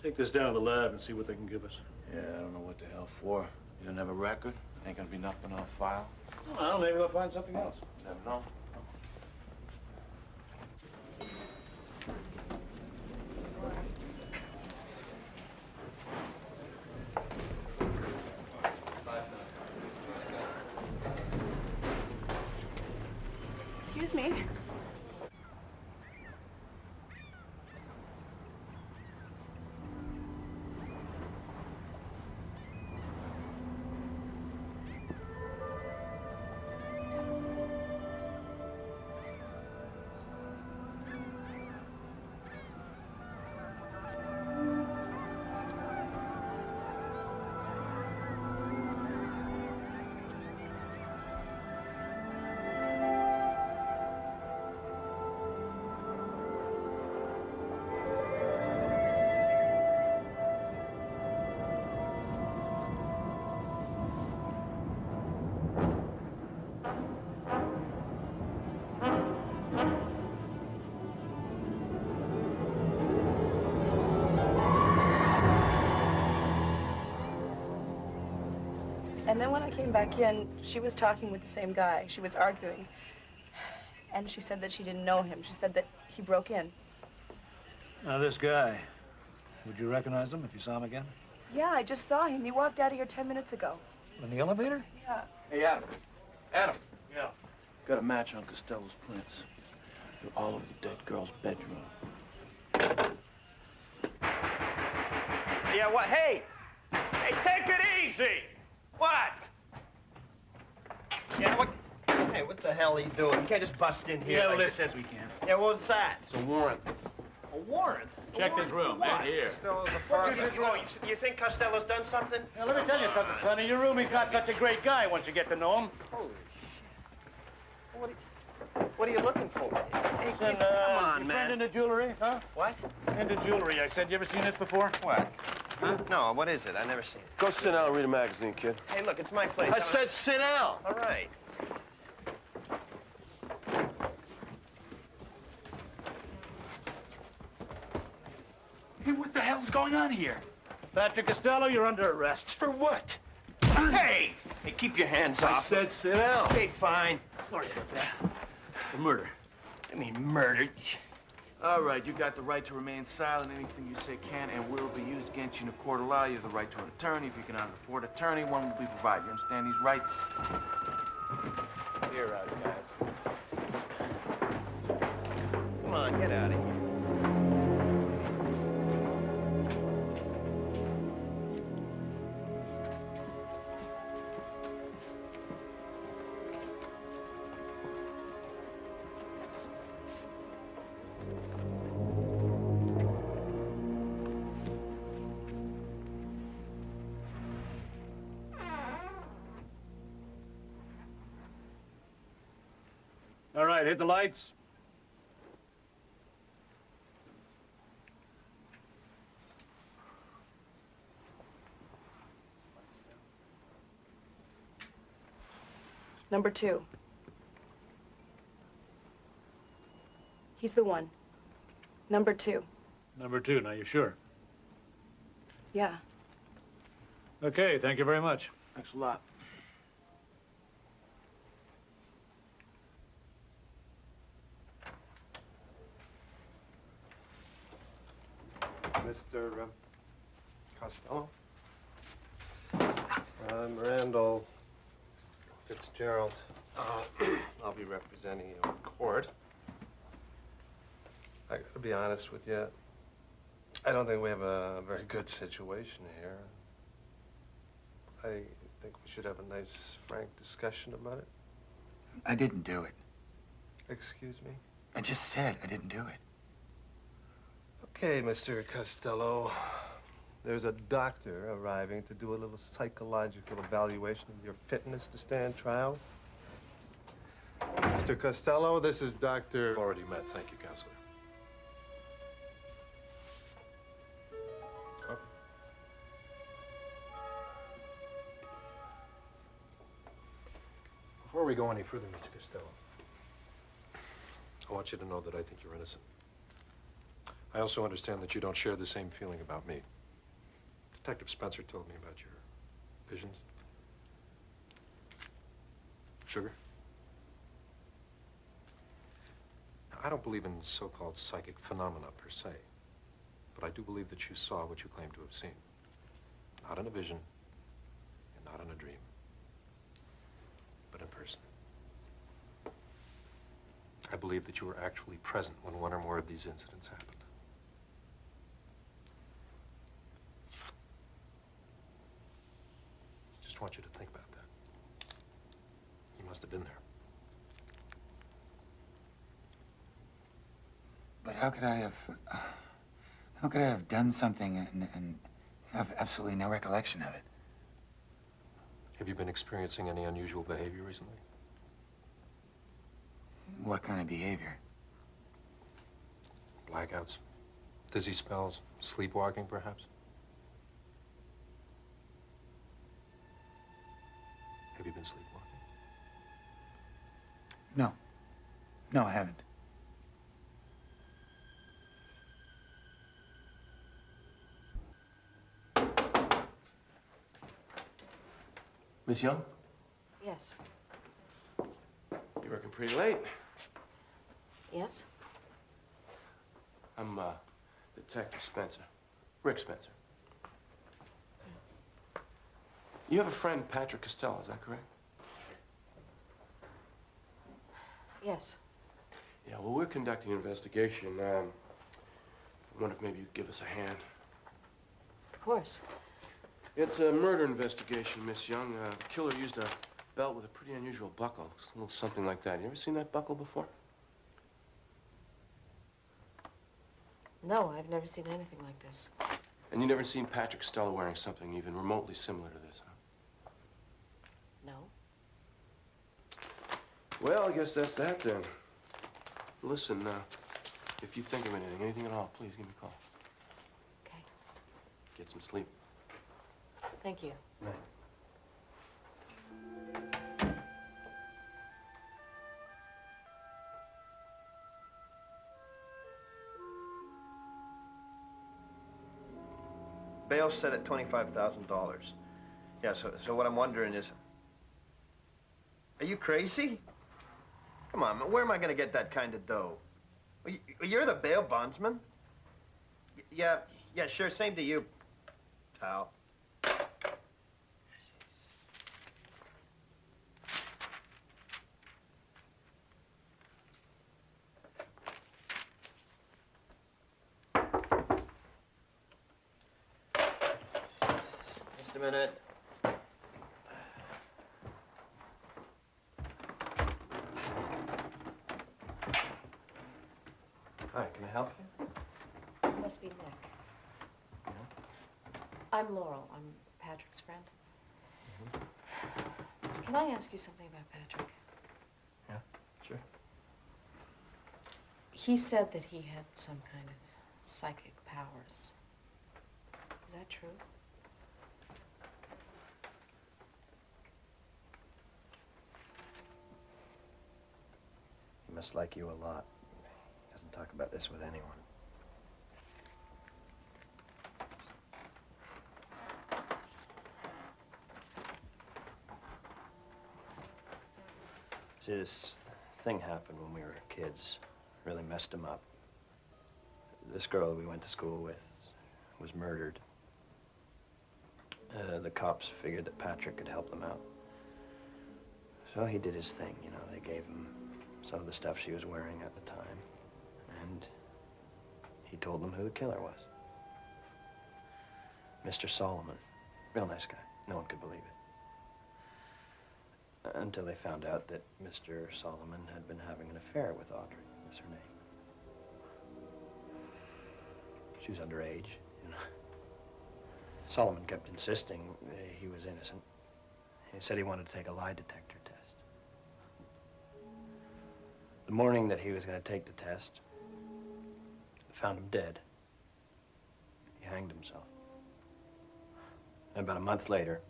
Take this down to the lab and see what they can give us. Yeah, I don't know what the hell for. You don't have a record? Ain't gonna be nothing on file? Well, maybe they'll find something else. Never know. Excuse me. And then when I came back in, she was talking with the same guy. She was arguing. And she said that she didn't know him. She said that he broke in. Now, this guy, would you recognize him if you saw him again? Yeah, I just saw him. He walked out of here 10 minutes ago. In the elevator? Yeah. Hey, Adam. Adam. Yeah. Got a match on Costello's prints. They're all over the dead girl's bedroom. Yeah, what? Hey! Hey, take it easy! What? Yeah, what? Hey, what the hell are you doing? You can't just bust in here. Yeah, well, like this says we can. Yeah, what's that? It's a warrant. A warrant? Check this room, and here. You think Costello's done something? Now, let me tell you something, Sonny. Your roomie's not such a great guy once you get to know him. Holy shit. What are you looking for? Hey, Listen, come on, your man. friend into jewelry, huh? What? Into jewelry, I said. You ever seen this before? What? Huh? No, what is it? I've never seen it. Go sit down and read a magazine, kid. Hey, look, it's my place. I said sit down. All right. Hey, what the hell's going on here? Patrick Costello, you're under arrest. For what? Hey! Hey, keep your hands off. I said sit down. Okay, fine. Sorry about that. For murder. I mean, murder. All right, you got the right to remain silent. Anything you say can and will be used against you in a court of law. You have the right to an attorney. If you cannot afford an attorney, one will be provided. You understand these rights? You're out, guys. Come on, get out of here. All right, hit the lights. Number 2. He's the one. Number 2. Number 2, now you sure? Yeah. Okay, thank you very much. Thanks a lot. Mr. Costello? I'm Randall Fitzgerald. I'll be representing you in court. I gotta be honest with you. I don't think we have a very good situation here. I think we should have a nice, frank discussion about it. I didn't do it. Excuse me? I just said I didn't do it. Okay, Mr. Costello. There's a doctor arriving to do a little psychological evaluation of your fitness to stand trial. Mr. Costello, this is Dr. We've already met. Thank you, Counselor. Oh. Before we go any further, Mr. Costello, I want you to know that I think you're innocent. I also understand that you don't share the same feeling about me. Detective Spencer told me about your visions. Sugar? Now, I don't believe in so-called psychic phenomena per se, but I do believe that you saw what you claim to have seen. Not in a vision, and not in a dream, but in person. I believe that you were actually present when one or more of these incidents happened. I want you to think about that. You must have been there. But how could I have done something and have absolutely no recollection of it? Have you been experiencing any unusual behavior recently? What kind of behavior? Blackouts, dizzy spells, sleepwalking, perhaps? Have you been sleepwalking? No. No, I haven't. Miss Young? Yes. You're working pretty late. Yes? I'm, Detective Spencer. Rick Spencer. You have a friend, Patrick Costello, is that correct? Yes. Yeah, well, we're conducting an investigation. I wonder if maybe you'd give us a hand. Of course. It's a murder investigation, Miss Young. The killer used a belt with a pretty unusual buckle. It's a little something like that. You ever seen that buckle before? No, I've never seen anything like this. And you never seen Patrick Costello wearing something even remotely similar to this, huh? No. Well, I guess that's that then. Listen, if you think of anything at all, please give me a call. Okay. Get some sleep. Thank you. Night. Bail's set at $25,000. Yeah, so what I'm wondering is, are you crazy? Come on, man, where am I gonna get that kind of dough? You're the bail bondsman? Yeah, sure, same to you, pal. Just a minute. Hi, can I help you? It must be Nick. Yeah? I'm Laurel. I'm Patrick's friend. Can I ask you something about Patrick? Yeah, sure. He said that he had some kind of psychic powers. Is that true? He must like you a lot. He doesn't talk about this with anyone. See, this thing happened when we were kids. Really messed him up. This girl we went to school with was murdered. The cops figured that Patrick could help them out. So he did his thing, you know. They gave him some of the stuff she was wearing at the time, and he told them who the killer was. Mr. Solomon. Real nice guy. No one could believe it. Until they found out that Mr. Solomon had been having an affair with Audrey, was her name. She was underage, you know. Solomon kept insisting he was innocent. He said he wanted to take a lie detector test. The morning that he was going to take the test, they found him dead. He hanged himself. And about a month later,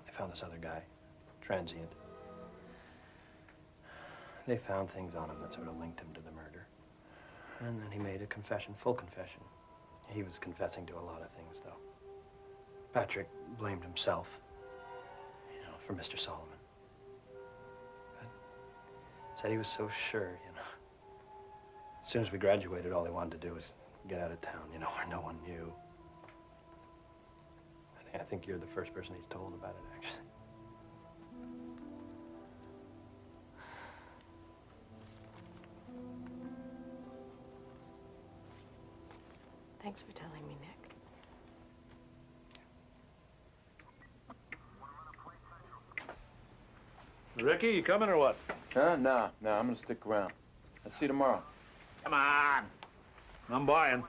they found this other guy, transient. They found things on him that sort of linked him to the murder. And then he made a confession, full confession. He was confessing to a lot of things, though. Patrick blamed himself, you know, for Mr. Solomon. But said he was so sure, you know. As soon as we graduated, all he wanted to do was get out of town, you know, where no one knew. I think you're the first person he's told about it, actually. Thanks for telling me, Nick. Ricky, you coming or what? Huh? No, I'm gonna stick around. I'll see you tomorrow. Come on. I'm buying.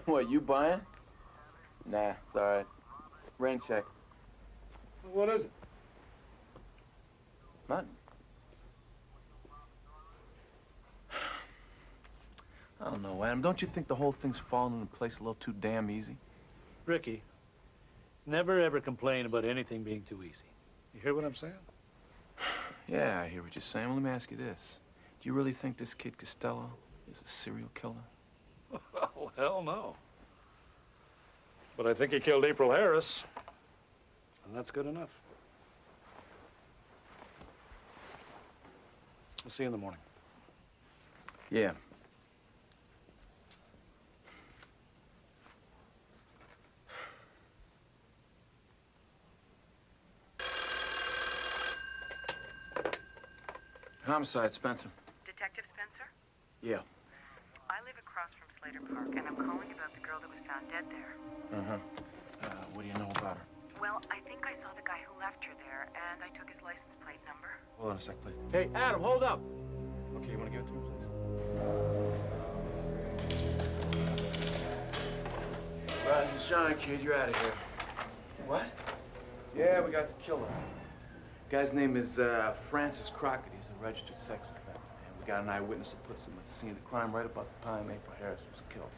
What, you buying? Nah, it's all right. Rain check. What is it? Nothing. I don't know, Adam. Don't you think the whole thing's falling into place a little too damn easy? Ricky, never ever complain about anything being too easy. You hear what I'm saying? Yeah, I hear what you're saying. Well, let me ask you this. Do you really think this kid Costello is a serial killer? Well, hell no. But I think he killed April Harris, and that's good enough. I'll see you in the morning. Yeah. Homicide, Spencer. Detective Spencer? Yeah. I live across from Slater Park, and I'm calling about the girl that was found dead there. Uh-huh. What do you know about her? Well, I think I saw the guy who left her there, and I took his license plate number. Hold on a sec, please. Hey, Adam, hold up. Okay, you want to give it to me, please? Rise and shine, kid. You're out of here. What? Yeah, we got the killer. Guy's name is Francis Crockett. He's a registered sex offender. And we got an eyewitness that puts him at the scene of the crime right about the time April Harris was killed.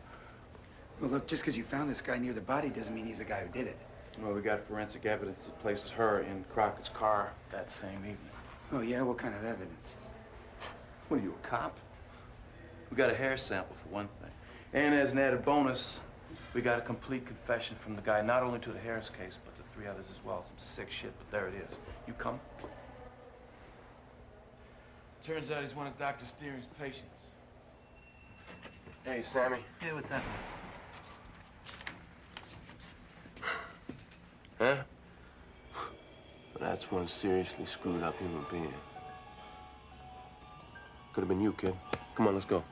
Well, look, just because you found this guy near the body doesn't mean he's the guy who did it. Well, we got forensic evidence that places her in Crockett's car that same evening. Oh, yeah? What kind of evidence? What are you, a cop? We got a hair sample, for one thing. And as an added bonus, we got a complete confession from the guy, not only to the Harris case, but to 3 others as well. Some sick shit, but there it is. You come? Turns out he's one of Dr. Steering's patients. Hey, Sammy. Hey, what's happening? Huh? That's one seriously screwed up human being. Could have been you, kid. Come on, let's go.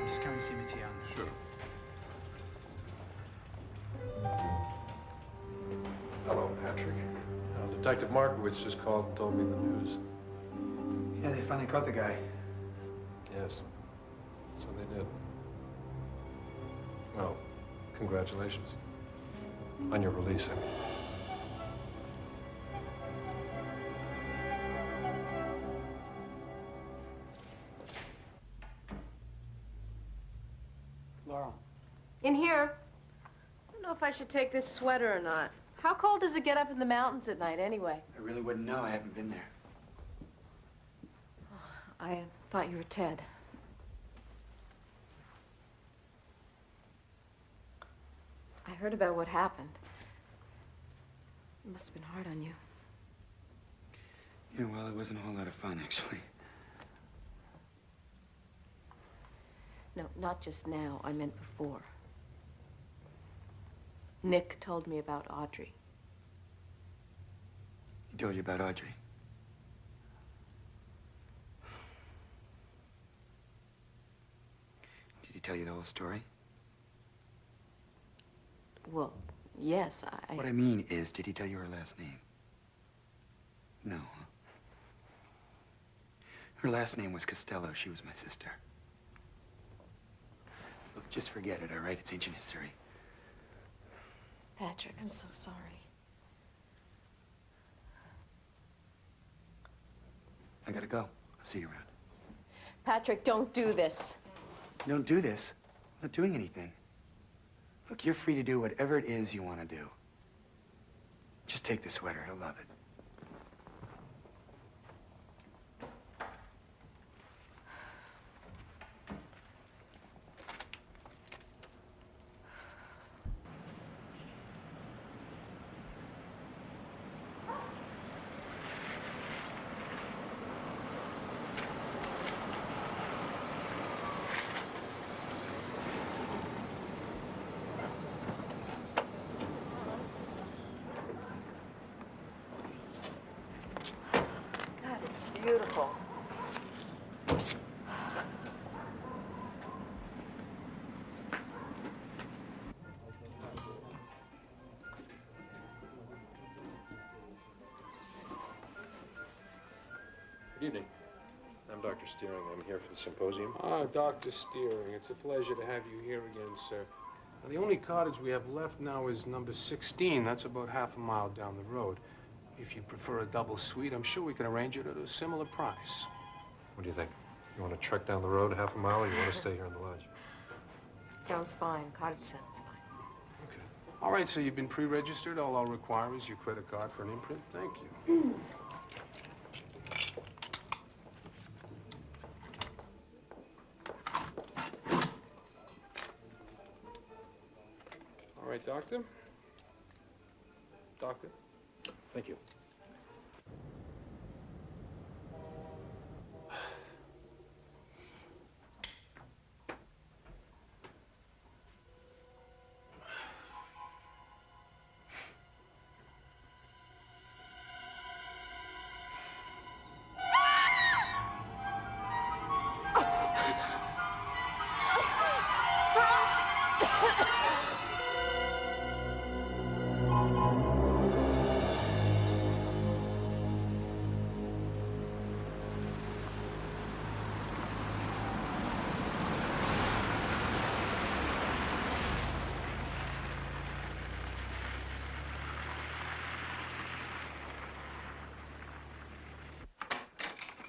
Just coming to see Miss Young. Sure. Hello, Patrick. Detective Markowitz just called and told me the news. Yeah, they finally caught the guy. Yes. So they did. Well, congratulations. On your release, I mean. Laurel. In here. I don't know if I should take this sweater or not. How cold does it get up in the mountains at night, anyway? I really wouldn't know. I haven't been there. I thought you were Ted. I heard about what happened. It must have been hard on you. Yeah, well, it wasn't a whole lot of fun, actually. No, not just now. I meant before. Nick told me about Audrey. He told you about Audrey? Did he tell you the whole story? Well, yes, What I mean is, did he tell you her last name? No, huh? Her last name was Costello. She was my sister. Look, just forget it, all right? It's ancient history. Patrick, I'm so sorry. I gotta go. I'll see you around. Patrick, don't do this. Don't do this. I'm not doing anything. Look, you're free to do whatever it is you want to do. Just take the sweater. He'll love it. God, it's beautiful. Good evening. I'm Dr. Steering. I'm here for the symposium. Ah, Dr. Steering, it's a pleasure to have you here again, sir. Now, the only cottage we have left now is number 16. That's about half a mile down the road. If you prefer a double suite, I'm sure we can arrange it at a similar price. What do you think? You want to trek down the road half a mile, or you want to stay here in the lodge? Sounds fine. Cottage sounds fine. Okay. All right, so you've been pre-registered. All I'll require is your credit card for an imprint. Thank you. All right, doctor. Doctor. Thank you.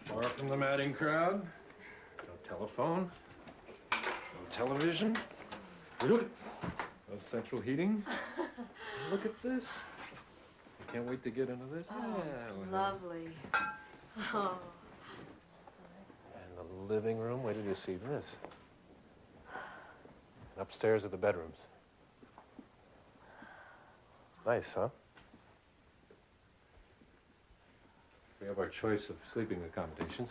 Far from the madding crowd. No telephone. No television. No central heating. Look at this. I can't wait to get into this. Oh, it's well. lovely. Oh. And the living room. Wait till you see this. And upstairs are the bedrooms. Nice, huh? We have our choice of sleeping accommodations.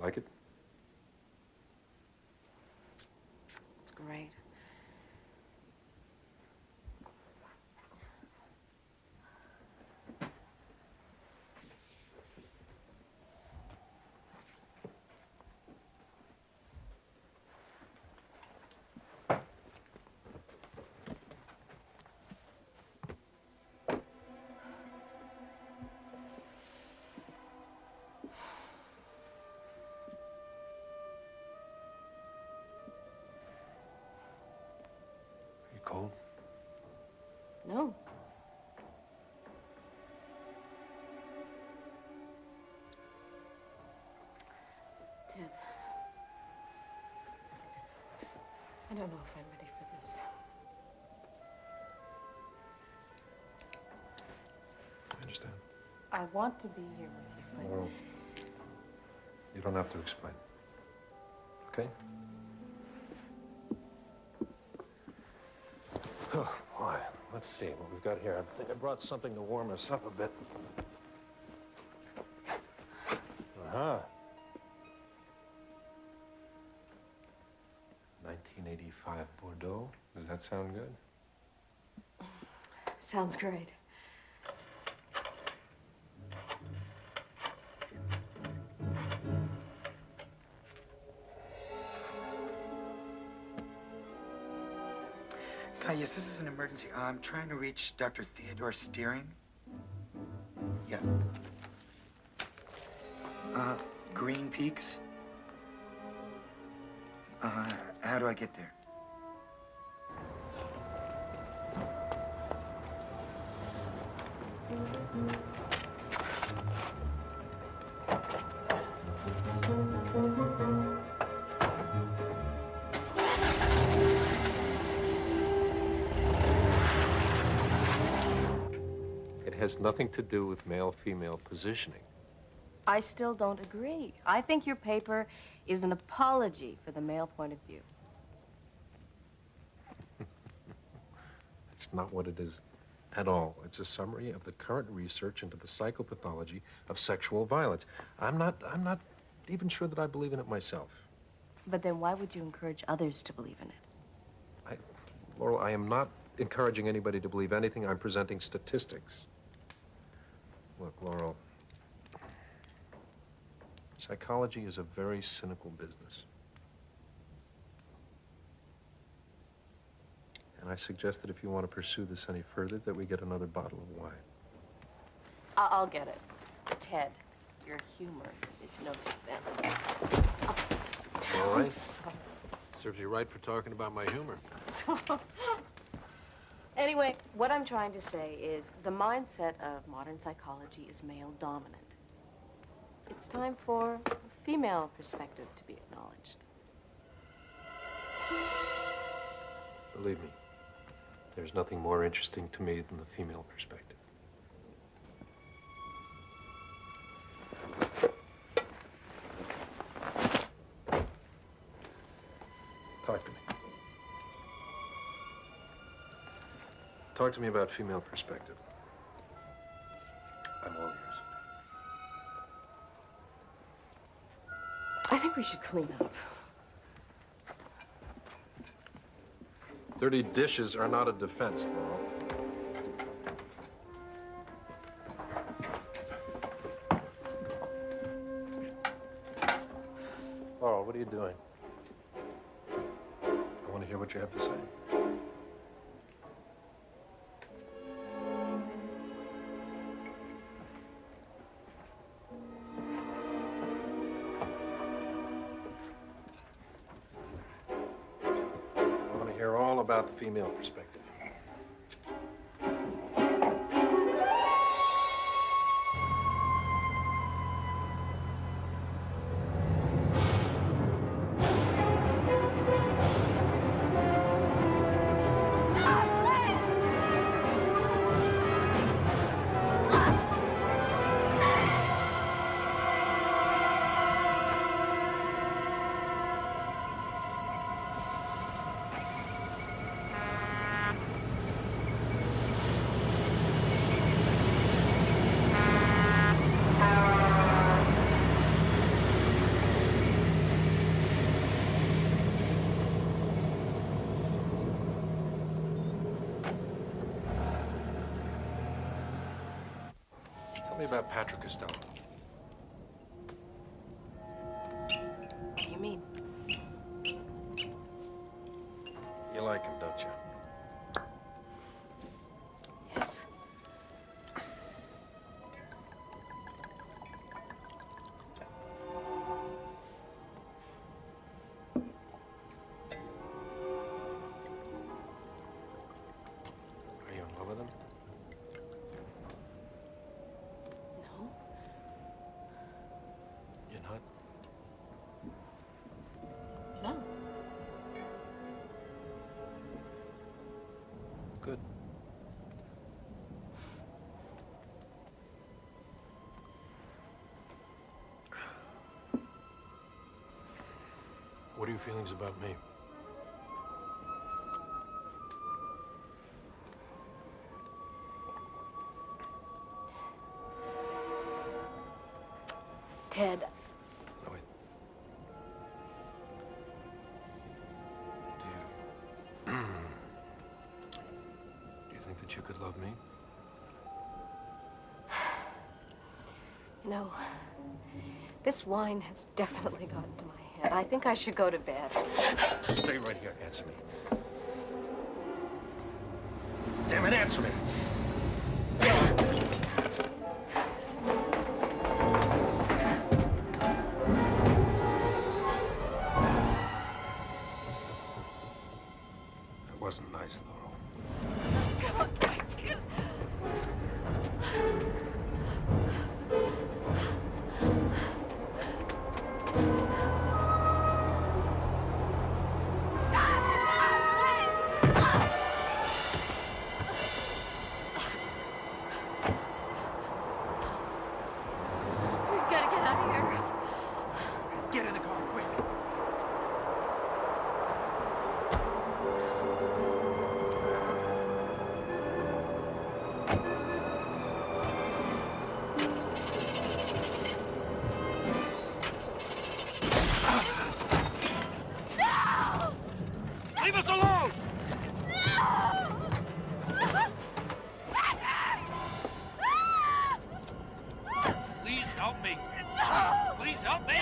Like it? It's great. Cold? No. Ted, I don't know if I'm ready for this. I understand. I want to be here with you, but... Well, you don't have to explain. Okay? Oh, boy. Let's see what we've got here. I think I brought something to warm us up a bit. Uh-huh. 45 Bordeaux. Does that sound good? Sounds great. Yes, this is an emergency. I'm trying to reach Dr. Theodore Steering. Yeah. Green Peaks. How do I get there? It has nothing to do with male-female positioning. I still don't agree. I think your paper is an apology for the male point of view. That's not what it is at all. It's a summary of the current research into the psychopathology of sexual violence. I'm not even sure that I believe in it myself. But then why would you encourage others to believe in it? Laurel, I am not encouraging anybody to believe anything. I'm presenting statistics. Look, Laurel, psychology is a very cynical business. And I suggest that if you want to pursue this any further, that we get another bottle of wine. I'll get it. Ted, your humor is no defense. All right. So... Serves you right for talking about my humor. Anyway, what I'm trying to say is the mindset of modern psychology is male-dominant. It's time for a female perspective to be acknowledged. Believe me, there's nothing more interesting to me than the female perspective. Talk to me. Talk to me about female perspective. I'm all ears. I think we should clean up. Dirty dishes are not a defense, Laurel. Laurel, what are you doing? I want to hear what you have to say. About the female perspective. Tell me about Patrick Costello. What do you mean? You like him, don't you? Yes. Are you in love with him? No. You're not? No. Good. What are your feelings about me? Ted. No, wait. you could love me. You know, this wine has definitely gotten to my head. I think I should go to bed. Stay right here. Answer me. Damn it, answer me. That wasn't nice, Laurel. We've got to get out of here. Get in the car, quick. Leave us alone! Please help me. Please help me.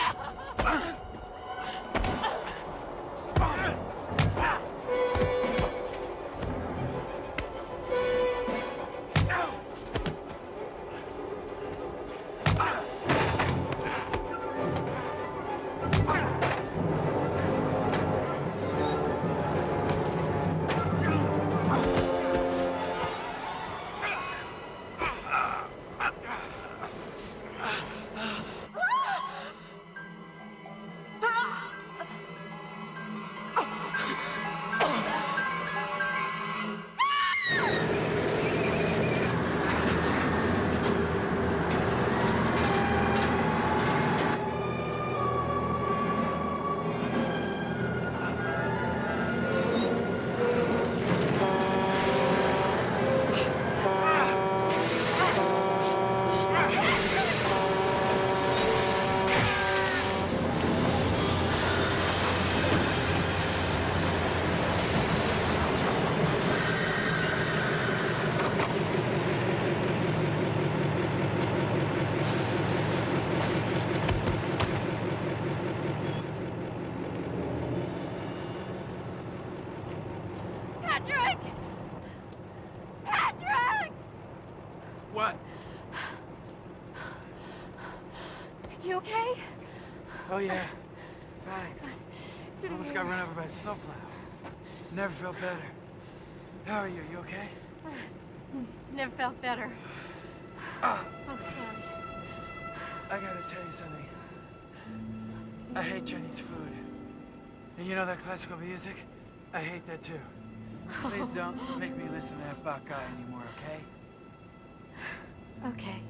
Patrick! Patrick! What? You okay? Oh, yeah. Fine. Sit Almost here. got run over by a snowplow. Never felt better. How are you? You okay? Never felt better. Oh, sorry. I gotta tell you something. I hate Chinese food. And you know that classical music? I hate that too. Please don't make me listen to that Bach guy anymore, okay? Okay.